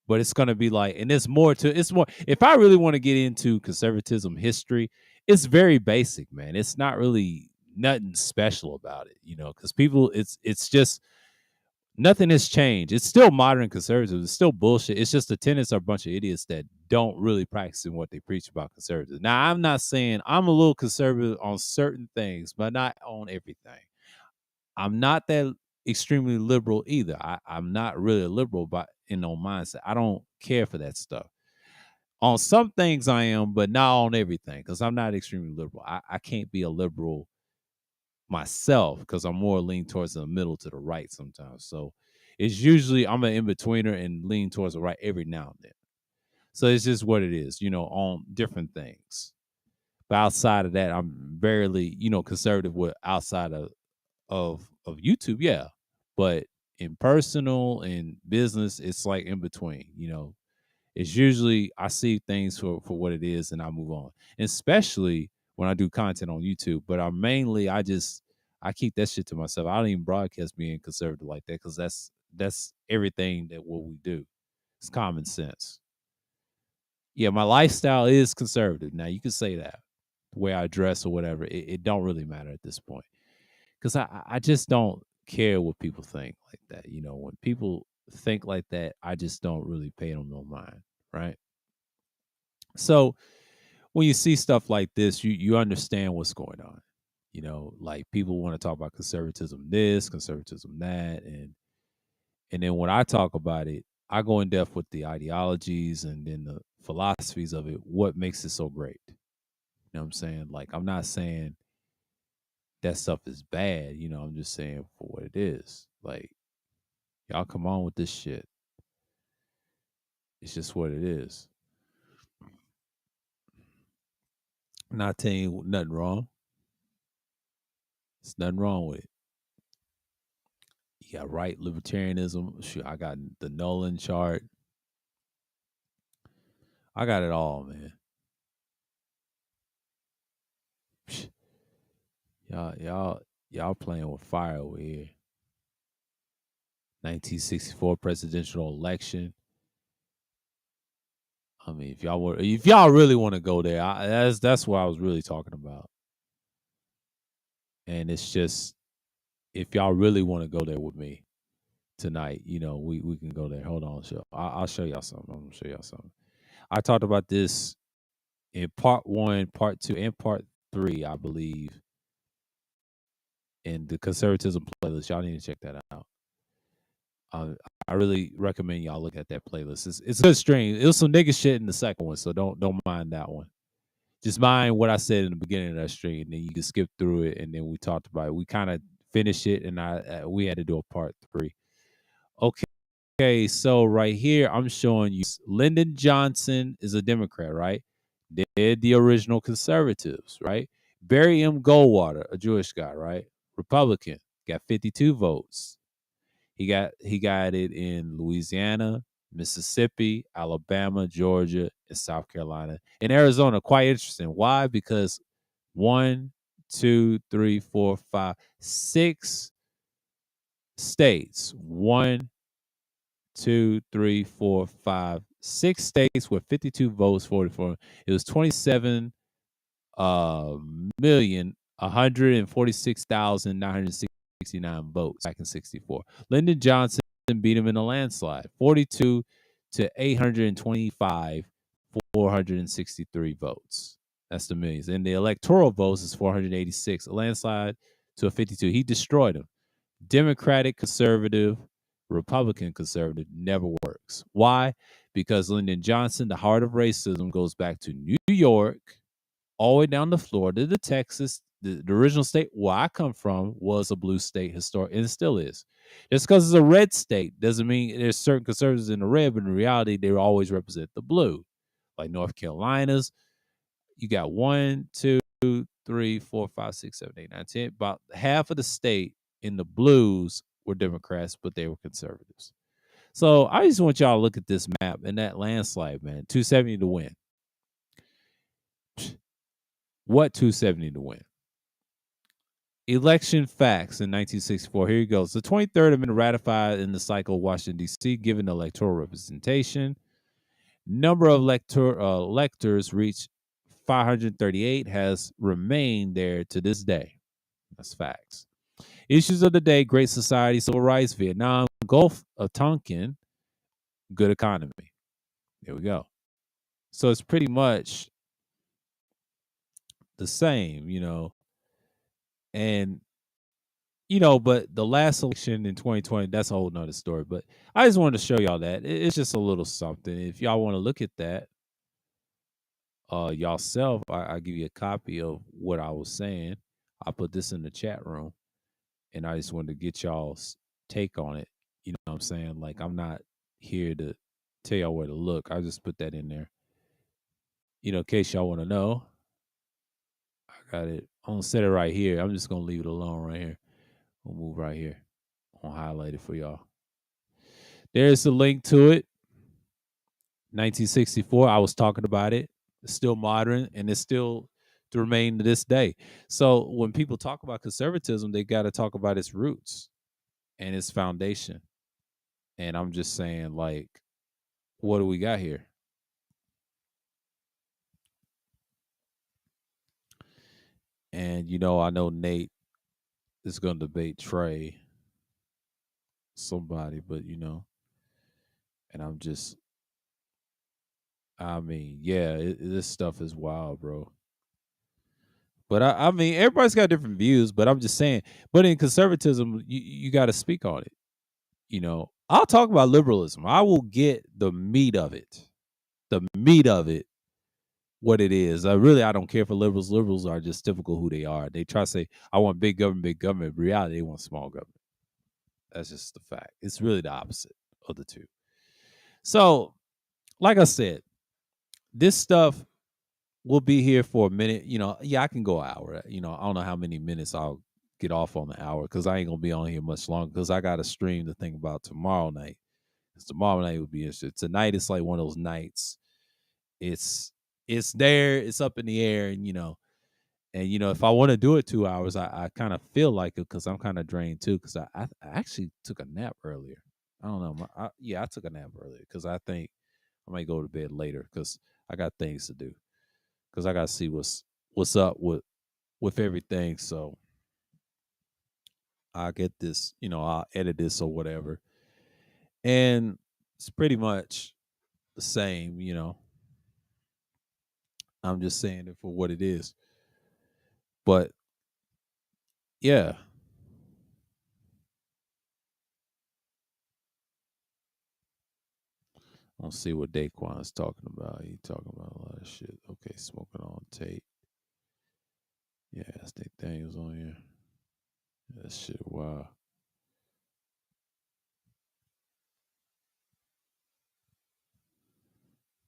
But it's gonna be like, and it's more if I really want to get into conservatism history, it's very basic, man. It's not really nothing special about it, because people it's just nothing has changed. It's still modern conservatism. It's still bullshit. It's just the tenants are a bunch of idiots that don't really practice in what they preach about conservatism. Now, I'm not saying I'm a little conservative on certain things, but not on everything. I'm not that extremely liberal either. I'm not really a liberal but in no mindset. I don't care for that stuff. On some things I am, but not on everything, because I'm not extremely liberal. I can't be a liberal myself because I'm more lean towards the middle to the right sometimes. So it's usually I'm an in-betweener and lean towards the right every now and then. So it's just what it is, on different things. But outside of that, I'm barely, conservative with outside of YouTube, yeah. But in personal and business, it's like in between, It's usually I see things for what it is and I move on. Especially when I do content on YouTube. But I keep that shit to myself. I don't even broadcast being conservative like that because that's everything that what we do. It's common sense. Yeah, my lifestyle is conservative. Now you can say that. The way I dress or whatever, it don't really matter at this point. Because I just don't care what people think like that. When people think like that, I just don't really pay them no mind. Right. So when you see stuff like this, you understand what's going on. Like people want to talk about conservatism this, conservatism that, and then when I talk about it, I go in depth with the ideologies and then the philosophies of it, what makes it so great. You know what I'm saying? Like I'm not saying that stuff is bad, I'm just saying for what it is. Like y'all come on with this shit. It's just what it is. I'm not telling you nothing wrong. There's nothing wrong with it. You got right libertarianism. Shoot, I got the Nolan chart. I got it all, man. Y'all playing with fire over here. 1964 presidential election. I mean, if y'all really want to go there, that's what I was really talking about. And it's just if y'all really want to go there with me tonight, we can go there. Hold on, I'll show y'all something. I'm gonna show y'all something. I talked about this in part 1, part 2, and part 3, I believe, in the conservatism playlist. Y'all need to check that out. Uh, I really recommend y'all look at that playlist. It's a good stream. It was some nigga shit in the second one, so don't mind that one. Just mind what I said in the beginning of that stream, and then you can skip through it, and then we talked about it. We kind of finished it, and we had to do a part 3. Okay, so right here I'm showing you Lyndon Johnson is a Democrat, right? They're the original conservatives, right? Barry M. Goldwater, a Jewish guy, right? Republican, got 52 votes. He got it in Louisiana, Mississippi, Alabama, Georgia, and South Carolina. In Arizona, quite interesting. Why? Because one, two, three, four, five, 6 states. One, two, three, four, five, 6 states with 52 votes, 44. It was 27 million 146,969 votes back in 64. Lyndon Johnson beat him in a landslide, 42 to 825, 463 votes. That's the millions. And the electoral votes is 486, a landslide to a 52. He destroyed him. Democratic conservative, Republican conservative never works. Why? Because Lyndon Johnson, the heart of racism, goes back to New York, all the way down to Florida, to Texas. The original state where I come from was a blue state historic, and it still is. Just because it's a red state doesn't mean there's certain conservatives in the red, but in reality, they always represent the blue. Like North Carolina's, you got 1, 2, 3, 4, 5, 6, 7, 8, 9, 10. About half of the state in the blues were Democrats, but they were conservatives. So I just want y'all to look at this map and that landslide, man. 270 to win. What 270 to win? Election facts in 1964. Here he goes. The 23rd Amendment ratified in the cycle of Washington, D.C., given electoral representation. Number of electors reached 538, has remained there to this day. That's facts. Issues of the day: Great Society, Civil Rights, Vietnam, Gulf of Tonkin, good economy. There we go. So it's pretty much the same, and but the last election in 2020, that's a whole nother story. But I just wanted to show y'all that. It's just a little something. If y'all want to look at that, y'all self, I give you a copy of what I was saying. I put this in the chat room, and I just wanted to get y'all's take on it. You know what I'm saying? Like, I'm not here to tell y'all where to look. I just put that in there. In case y'all want to know. I got it. I'm gonna set it right here. I'm just gonna leave it alone right here. We'll move right here. I'll highlight it for y'all. There's a link to it. 1964. I was talking about it. It's still modern, and it's still to remain to this day. So when people talk about conservatism, they got to talk about its roots and its foundation. And I'm just saying, like, what do we got here? And I know Nate is going to debate Trey, somebody, but and I mean, yeah, this stuff is wild, bro. But I mean, everybody's got different views, but I'm just saying. But in conservatism, you got to speak on it. I'll talk about liberalism. I will get the meat of it. The meat of it, what it is. I don't care for liberals. Liberals are just typical who they are. They try to say, I want big government, big government. In reality, they want small government. That's just the fact. It's really the opposite of the two. So, like I said, this stuff will be here for a minute. Yeah, I can go an hour. I don't know how many minutes I'll get off on the hour because I ain't gonna be on here much longer because I got a stream to think about tomorrow night. Because tomorrow night would be interesting. Tonight it's like one of those nights. It's there, it's up in the air, and if I want to do it 2 hours, I kind of feel like it because I'm kind of drained too. Because I actually took a nap earlier. I don't know. I took a nap earlier because I think I might go to bed later because I got things to do. Because I got to see what's up with everything. So I'll get this. I'll edit this or whatever, and it's pretty much the same. I'm just saying it for what it is. But yeah, Let's see what Daquan's talking about. He talking about a lot of shit. Okay, smoking on tape. Yeah, that's Nathaniel's on here. That shit, wow.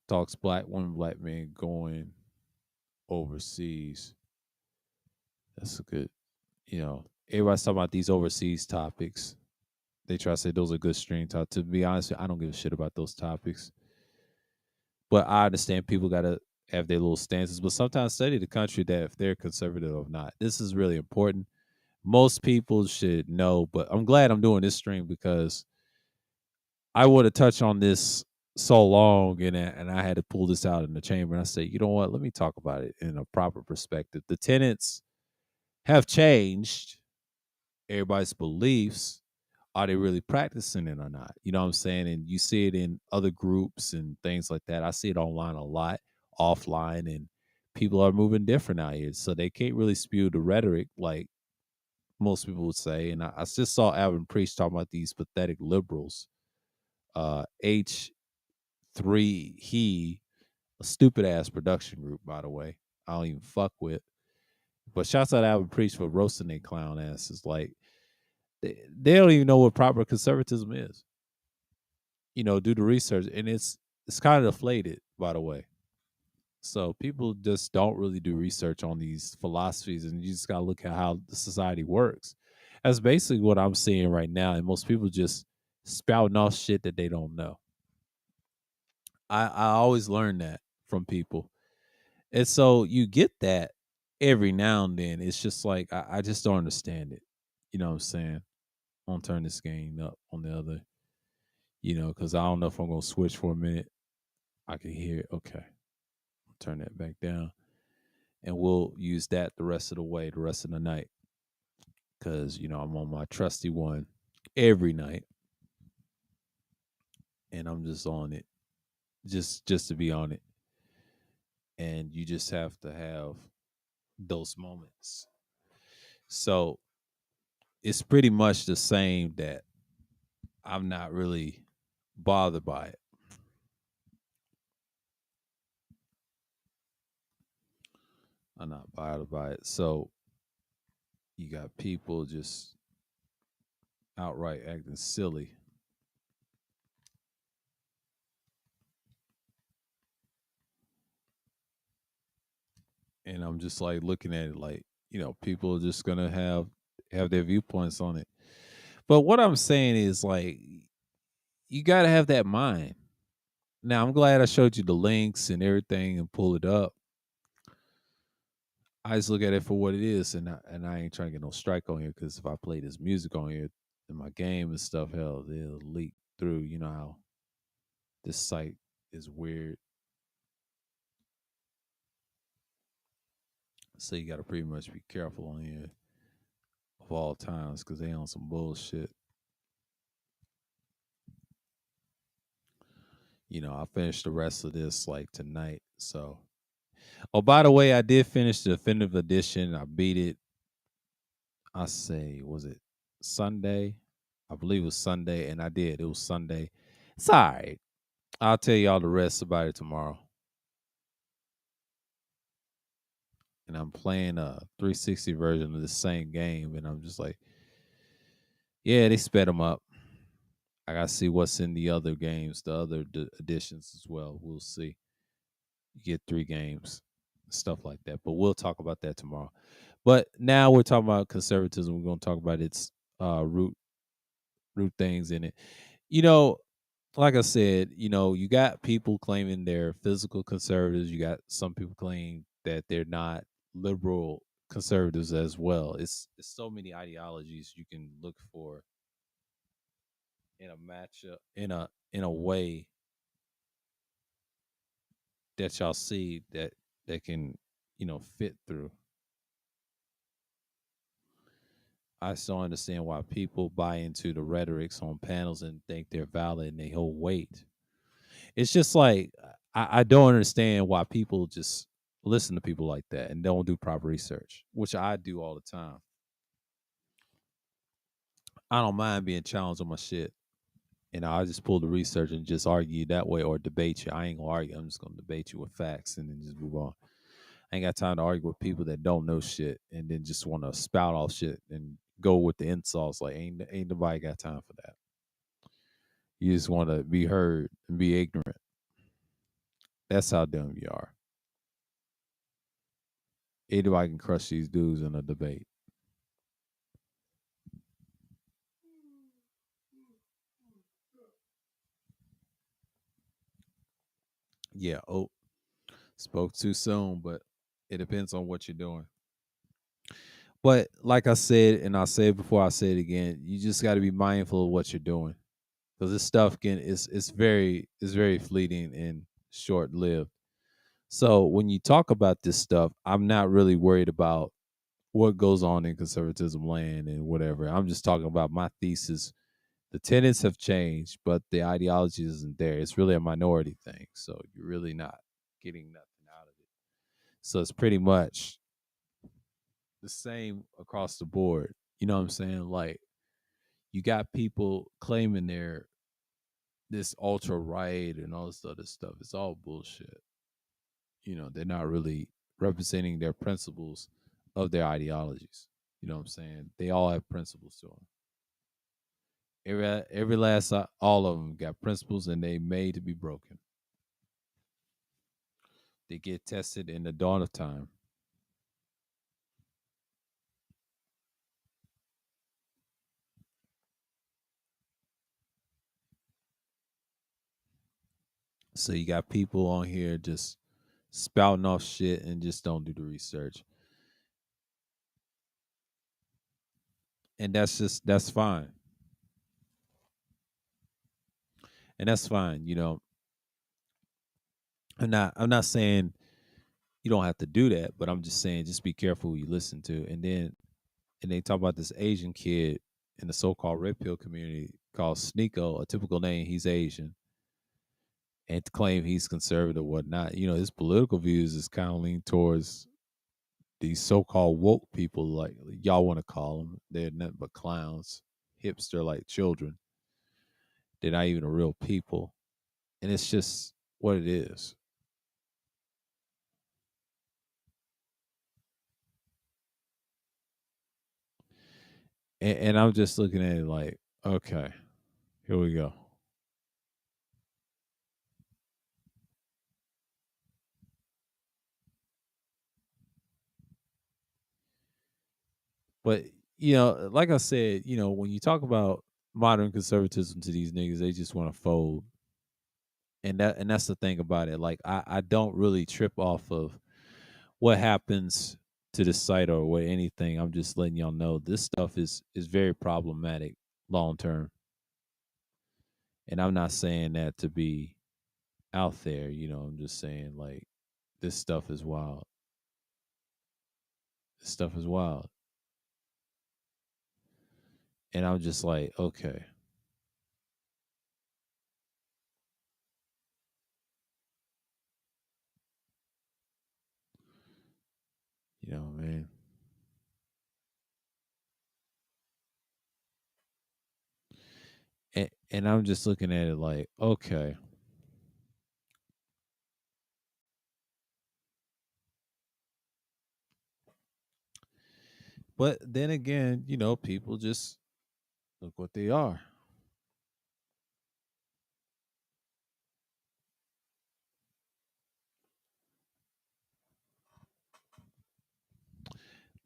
Talks black one black man going overseas. That's a good, everybody's talking about these overseas topics. They try to say those are good stream topics. To be honest, I don't give a shit about those topics. But I understand people got to have their little stances. But sometimes study the country that if they're conservative or not. This is really important. Most people should know, but I'm glad I'm doing this stream because I would have touched on this so long and I had to pull this out in the chamber. And I said, you know what? Let me talk about it in a proper perspective. The tenants have changed everybody's beliefs. Are they really practicing it or not? You know what I'm saying? And you see it in other groups and things like that. I see it online a lot, offline, and people are moving different out here. So they can't really spew the rhetoric like most people would say. And I just saw Alvin Priest talking about these pathetic liberals. H3, a stupid ass production group, by the way. I don't even fuck with. But shouts out to Alvin Priest for roasting their clown asses. Like, they don't even know what proper conservatism is. Do the research, and it's kind of deflated, by the way. So people just don't really do research on these philosophies, and you just gotta look at how the society works. That's basically what I'm seeing right now, and most people just spouting off shit that they don't know. I always learn that from people, and so you get that every now and then. It's just like I just don't understand it. You know what I'm saying? I'm gonna turn this game up on the other, because I don't know if I'm gonna switch for a minute. I can hear it. Okay. Turn that back down. And we'll use that the rest of the way, the rest of the night. Cause, I'm on my trusty one every night. And I'm just on it. Just to be on it. And you just have to have those moments. So it's pretty much the same that I'm not really bothered by it. I'm not bothered by it. So you got people just outright acting silly. And I'm just like looking at it like, people are just gonna have their viewpoints on it. But what I'm saying is like you gotta have that mind. Now I'm glad I showed you the links and everything and pull it up. I just look at it for what it is, and I ain't trying to get no strike on here because if I play this music on here in my game and stuff, hell, it'll leak through. You know how this site is weird, so you gotta pretty much be careful on here of all times because they on some bullshit. I'll finish the rest of this like tonight. So, oh, by the way, I did finish the definitive edition. I beat it. I say, was it Sunday? I believe it was Sunday, and I did. It was Sunday. It's all right. I'll tell y'all the rest about it tomorrow. And I'm playing a 360 version of the same game, and I'm just like, yeah, they sped them up. I gotta see what's in the other games, the other editions as well. We'll see. You get 3 games, stuff like that. But we'll talk about that tomorrow. But now we're talking about conservatism. We're gonna talk about its root things in it. You know, like I said, you got people claiming they're physical conservatives. You got some people claiming that they're not liberal conservatives as well. It's so many ideologies you can look for in a matchup in a way that y'all see that can fit through. I still understand why people buy into the rhetorics on panels and think they're valid and they hold weight. It's just like I don't understand why people just listen to people like that and don't do proper research, which I do all the time. I don't mind being challenged on my shit. And I'll just pull the research and just argue that way or debate you. I ain't gonna argue. I'm just gonna debate you with facts and then just move on. I ain't got time to argue with people that don't know shit and then just want to spout off shit and go with the insults. Like ain't nobody got time for that. You just want to be heard and be ignorant. That's how dumb you are. Anybody can crush these dudes in a debate. Yeah. Oh, spoke too soon, but it depends on what you're doing. But like I said, and I said before, I say it again, you just got to be mindful of what you're doing because this stuff can it's very fleeting and short lived. So when you talk about this stuff, I'm not really worried about what goes on in conservatism land and whatever. I'm just talking about my thesis. The tenets have changed, but the ideology isn't there. It's really a minority thing. So you're really not getting nothing out of it. So it's pretty much the same across the board. You know what I'm saying? Like you got people claiming they're this ultra right and all this other stuff. It's all bullshit. They're not really representing their principles of their ideologies. You know what I'm saying? They all have principles to them. Every last all of them got principles and they made to be broken. They get tested in the dawn of time. So you got people on here just spouting off shit and just don't do the research. And that's fine. And that's fine. I'm not saying you don't have to do that, but I'm just saying just be careful who you listen to. And they talk about this Asian kid in the so-called red pill community called Sneeko, a typical name. He's Asian, and to claim he's conservative, whatnot. His political views is kind of lean towards these so-called woke people, like y'all want to call them. They're nothing but clowns, hipster like children. They're not even a real people, and it's just what it is. And I'm just looking at it like, okay, here we go. But like I said, when you talk about modern conservatism to these niggas, they just want to fold. And that's the thing about it. Like I don't really trip off of what happens to the site or what anything. I'm just letting y'all know this stuff is very problematic long term. And I'm not saying that to be out there, I'm just saying like this stuff is wild. This stuff is wild. And I'm just like, okay, man. And I'm just looking at it like, okay. But then again, people just look what they are.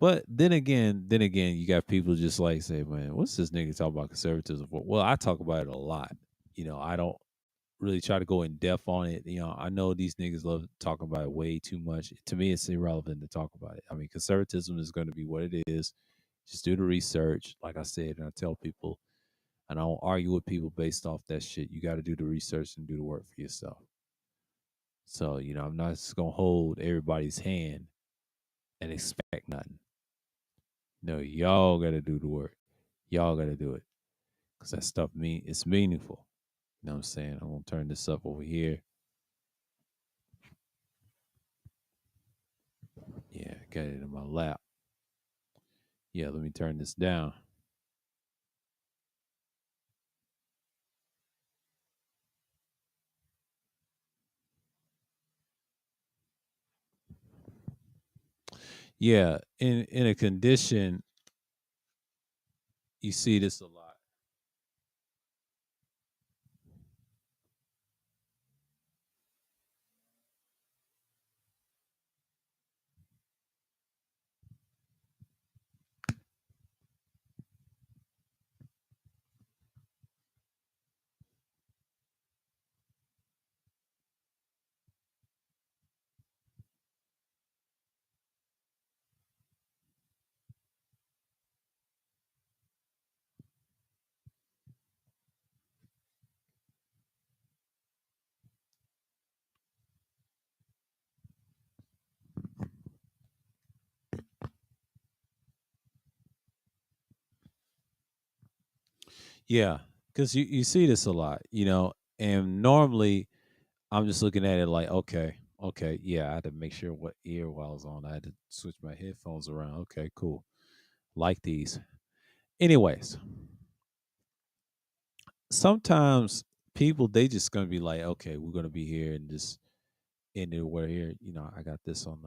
But then again, you got people just like say, man, what's this nigga talk about conservatism for? Well, I talk about it a lot. I don't really try to go in depth on it. I know these niggas love talking about it way too much. To me, it's irrelevant to talk about it. I mean, conservatism is going to be what it is. Just do the research, like I said, and I tell people, and I don't argue with people based off that shit. You got to do the research and do the work for yourself. So, I'm not just gonna hold everybody's hand and expect nothing. No, y'all gotta do the work. Y'all gotta do it. Cause that stuff it's meaningful. You know what I'm saying? I'm gonna turn this up over here. Yeah, got it in my lap. Yeah, let me turn this down. Yeah, in a condition, you see this a lot. Yeah, because you see this a lot, and normally I'm just looking at it like, okay, okay, yeah, I had to make sure what ear I was on. I had to switch my headphones around. Okay, cool. Like these. Anyways, sometimes people they just gonna be like, okay, we're gonna be here and just end it. We're here. I got this on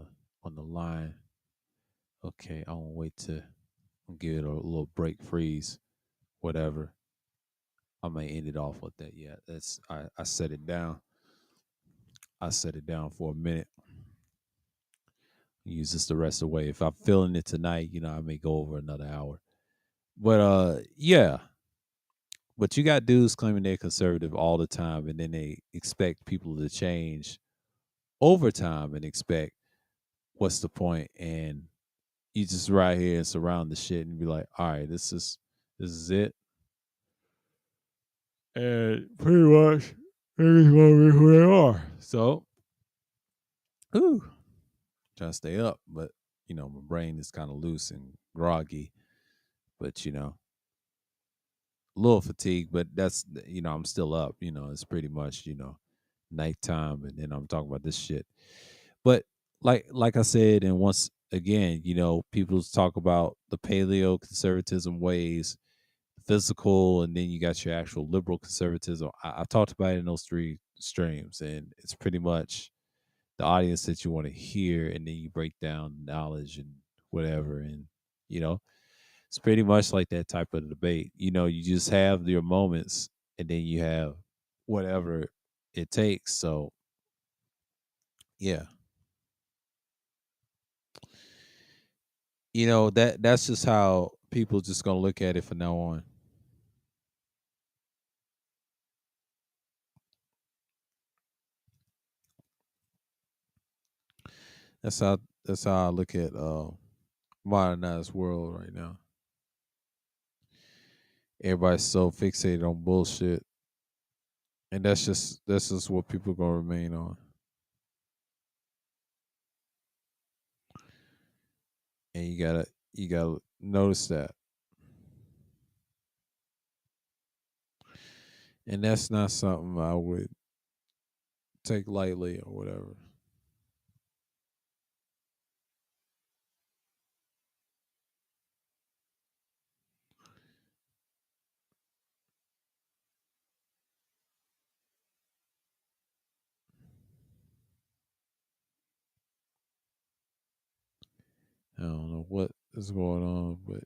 the line. Okay, I won't wait to give it a little break, freeze, whatever. I may end it off with that. Yeah, that's I set it down. I set it down for a minute. Use this the rest of the way. If I'm feeling it tonight, I may go over another hour. But yeah. But you got dudes claiming they're conservative all the time, and then they expect people to change over time and expect what's the point? And you just right here and surround the shit and be like, all right, this is it. And pretty much niggas gonna be who they are. So, ooh, trying to stay up, but my brain is kind of loose and groggy. But a little fatigued, but that's I'm still up. It's pretty much nighttime, and then I'm talking about this shit. But like I said, and once again, people talk about the paleo conservatism ways, physical, and then you got your actual liberal conservatism. I've talked about it in those three streams, and it's pretty much the audience that you want to hear, and then you break down knowledge and whatever, and you know it's pretty much like that type of debate. You just have your moments, and then you have whatever it takes. So yeah, that's just how people just gonna look at it from now on. That's how that's how I look at modernized world right now. Everybody's so fixated on bullshit, and that's just what people gonna remain on. And you gotta notice that, and that's not something I would take lightly or whatever. I don't know what is going on, but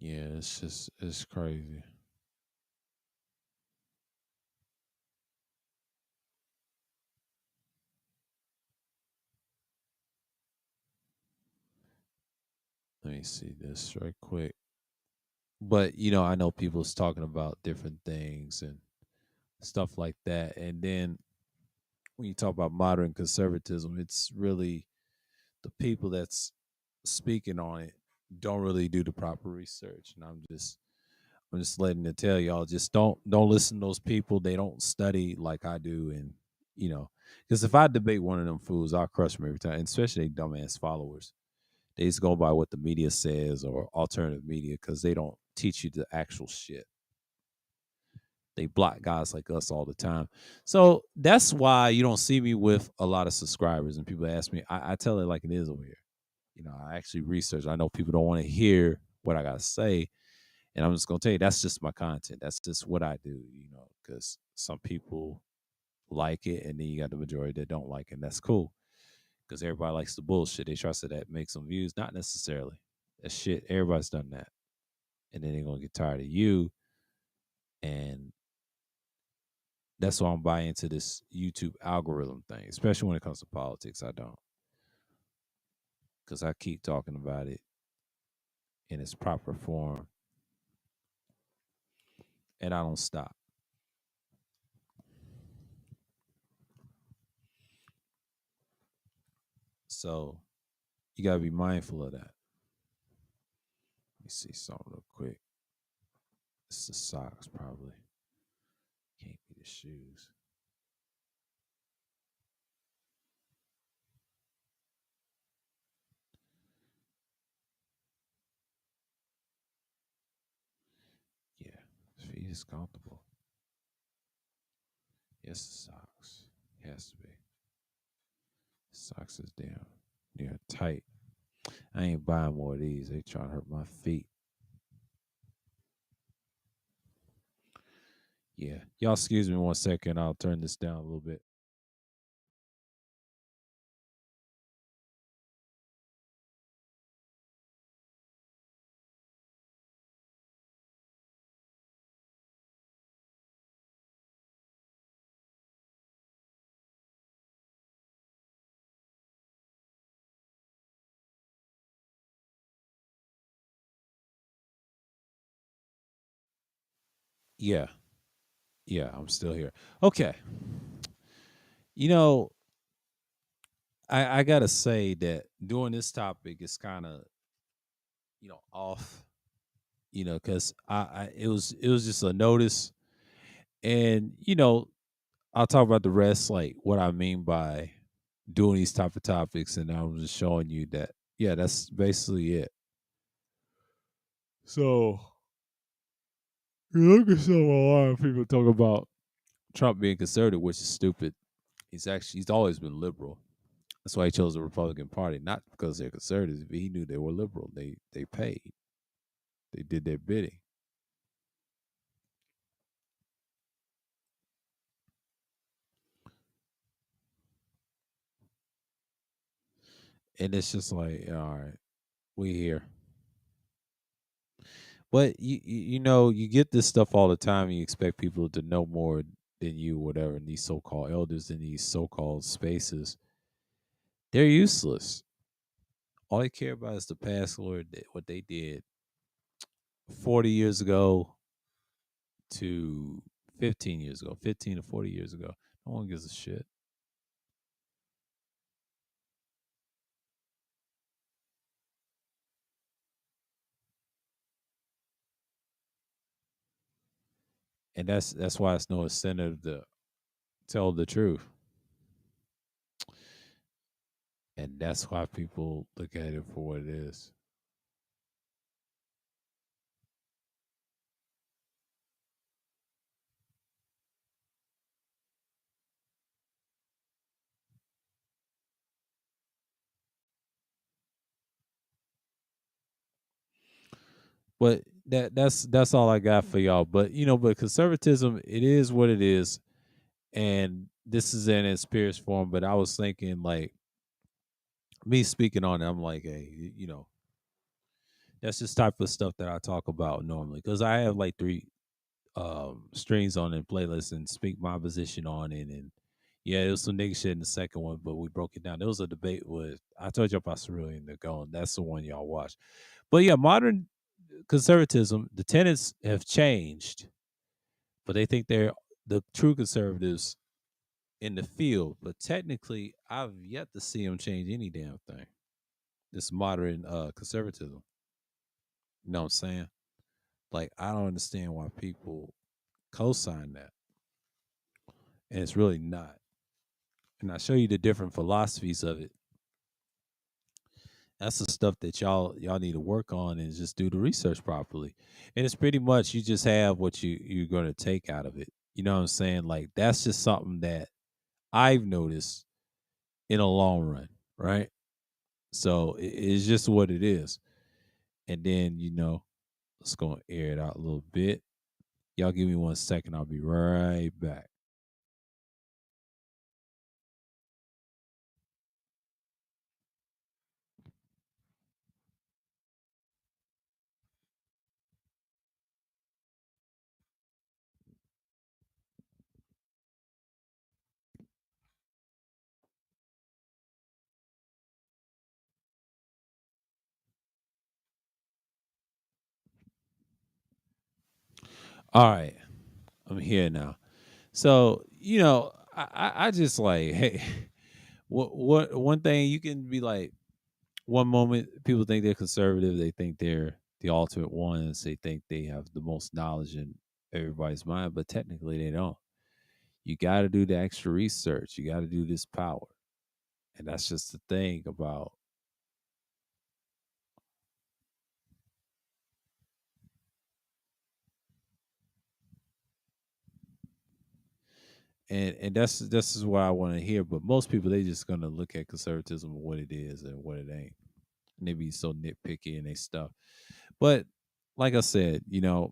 yeah, it's crazy. Let me see this right quick. But I know people's talking about different things and stuff like that. And then when you talk about modern conservatism, it's really the people that's speaking on it don't really do the proper research. And I'm just letting it tell y'all, just don't listen to those people. They don't study like I do. And because if I debate one of them fools, I'll crush them every time, and especially they dumbass followers. They just go by what the media says or alternative media because they don't teach you the actual shit. They block guys like us all the time. So that's why you don't see me with a lot of subscribers. And people ask me, I tell it like it is over here. I actually research. I know people don't want to hear what I got to say. And I'm just going to tell you, that's just my content. That's just what I do, because some people like it. And then you got the majority that don't like it. And that's cool because everybody likes the bullshit. They trust that makes some views. Not necessarily. That shit, everybody's done that. And then they're going to get tired of you. And that's why I'm buying into this YouTube algorithm thing, especially when it comes to politics. I don't, because I keep talking about it in its proper form, and I don't stop. So you gotta be mindful of that. Let me see something real quick. It's the socks, probably. Can't be the shoes. Yeah, feet is comfortable. Yes, the socks. It has to be. Socks is damn near tight. I ain't buying more of these. They trying to hurt my feet. Yeah. Y'all excuse me 1 second. I'll turn this down a little bit. Yeah. Yeah, I'm still here. Okay. You know, I gotta say that doing this topic is kind of, off, because it was just a notice. And, I'll talk about the rest, like what I mean by doing these type of topics, and I'm just showing you that, yeah, that's basically it. So you look at some a lot of people talk about Trump being conservative, which is stupid. He's always been liberal. That's why he chose the Republican Party, not because they're conservatives, but he knew they were liberal. They paid. They did their bidding. And it's just like, all right, we here. But you get this stuff all the time and you expect people to know more than you, whatever, and these so called elders in these so called spaces. They're useless. All they care about is the past, Lord, what they did 40 years ago to 15 years ago, 15 to 40 years ago. No one gives a shit. And that's why it's no incentive to tell the truth. And that's why people look at it for what it is. But that's all I got for y'all. But but conservatism, it is what it is, and this is in its purest form. But I was thinking, like, me speaking on it, I'm like, hey, that's just type of stuff that I talk about normally because I have like three streams on and playlists and speak my position on it. And yeah, it was some nigga shit in the second one, but we broke it down. There was a debate with I told you about Cerulean the Gone. That's the one y'all watched. But yeah, modern conservatism, the tenets have changed, but they think they're the true conservatives in the field. But technically, I've yet to see them change any damn thing. This modern conservatism. You know what I'm saying? Like, I don't understand why people co-sign that, and it's really not. And I show you the different philosophies of it. That's the stuff that y'all need to work on and just do the research properly. And it's pretty much you just have what you're going to take out of it. You know what I'm saying? Like that's just something that I've noticed in a long run, right? So it's just what it is. And then let's go and air it out a little bit. Y'all give me 1 second. I'll be right back. All right, I'm here now. So I just like, hey, what one thing you can be like. One moment, people think they're conservative. They think they're the ultimate ones. They think they have the most knowledge in everybody's mind, but technically they don't. You got to do the extra research. You got to do this power, and that's just the thing about. And that's is what I want to hear. But most people they just gonna look at conservatism and what it is and what it ain't. And they be so nitpicky and they stuff. But like I said, you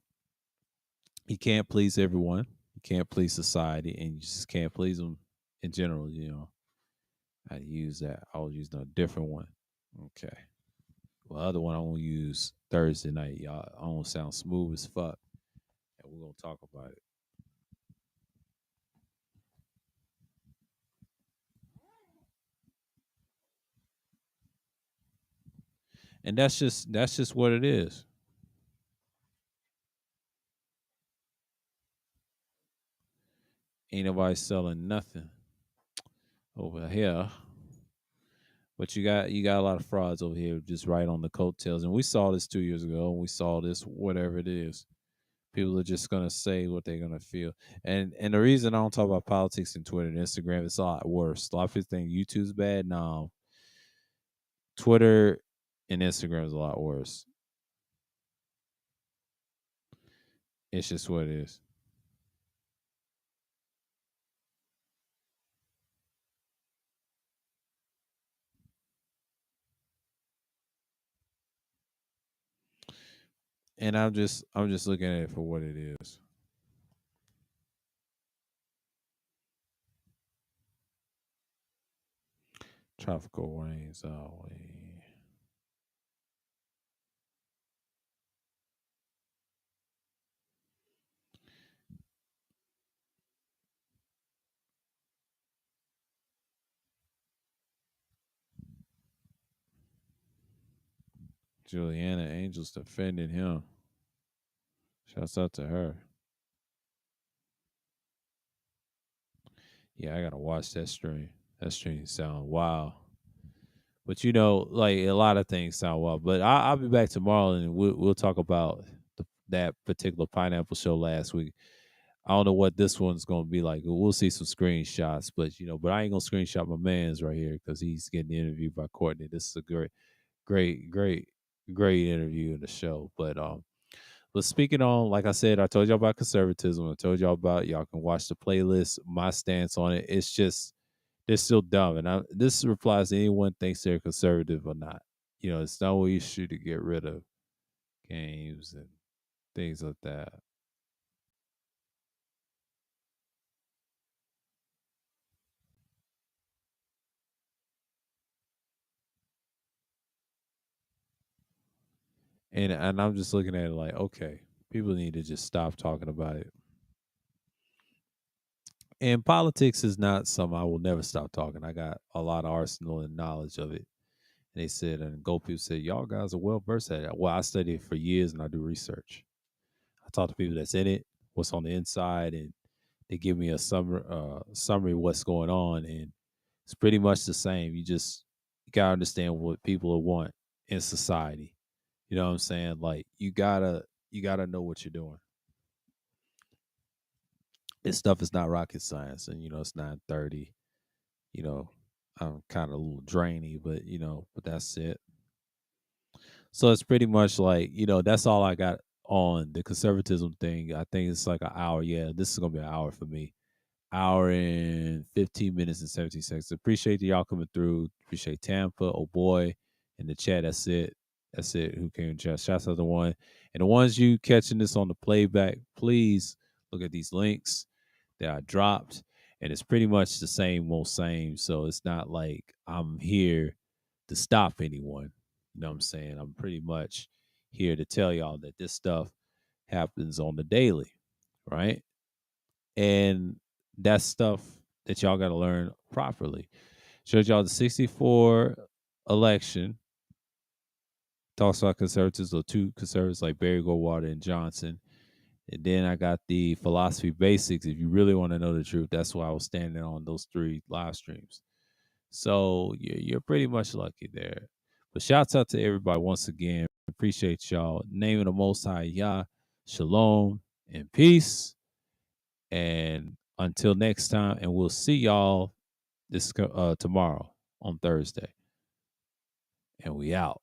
can't please everyone. You can't please society, and you just can't please them in general. I use that. I'll use a different one. Okay. Well, the other one I'm gonna use Thursday night. Y'all, I don't sound smooth as fuck, and we're gonna talk about it. And that's just what it is. Ain't nobody selling nothing over here. But you got a lot of frauds over here, just right on the coattails. And we saw this 2 years ago, and we saw this whatever it is. People are just gonna say what they're gonna feel. And the reason I don't talk about politics in Twitter and Instagram, it's a lot worse. A lot of people think YouTube's bad. No, Twitter and Instagram is a lot worse. It's just what it is. And I'm just looking at it for what it is. Tropical rains always. Juliana Angels defending him. Shouts out to her. Yeah, I gotta watch that stream. That stream sound wild. But like a lot of things sound wild. But I'll be back tomorrow and we'll talk about that particular pineapple show last week. I don't know what this one's gonna be like. We'll see some screenshots, but I ain't gonna screenshot my man's right here because he's getting interviewed by Courtney. This is a great, great, great interview in the show. But speaking on, like I said, I told y'all about conservatism. I told y'all about y'all can watch the playlist. My stance on it. It's just they're still dumb, and this applies to anyone thinks they're conservative or not. It's no issue to get rid of games and things like that. And I'm just looking at it like, okay, people need to just stop talking about it. And politics is not something I will never stop talking. I got a lot of arsenal and knowledge of it. And they said, and Go people said, y'all guys are well versed at it. Well, I studied it for years and I do research. I talk to people that's in it, what's on the inside, and they give me a summary of what's going on. And it's pretty much the same. You gotta understand what people want in society. You know what I'm saying? Like you gotta know what you're doing. This stuff is not rocket science, and it's 9:30. You know, I'm kind of a little drainy, but but that's it. So it's pretty much like, that's all I got on the conservatism thing. I think it's like an hour. Yeah, this is gonna be an hour for me. Hour and 15 minutes and 17 seconds. Appreciate y'all coming through. Appreciate Tampa, oh boy, in the chat. That's it. That's it. Who came in chat? Shouts out to one. And the ones you catching this on the playback, please look at these links that I dropped. And it's pretty much the same old same. So it's not like I'm here to stop anyone. You know what I'm saying? I'm pretty much here to tell y'all that this stuff happens on the daily, right? And that's stuff that y'all got to learn properly. Showed y'all the 64 election. Talks about conservatives or two conservatives like Barry Goldwater and Johnson. And then I got the philosophy basics. If you really want to know the truth, that's why I was standing on those 3 live streams. So you're pretty much lucky there. But shouts out to everybody once again. Appreciate y'all. Name of the Most High Yah, Shalom, and peace. And until next time, and we'll see y'all this tomorrow on Thursday. And we out.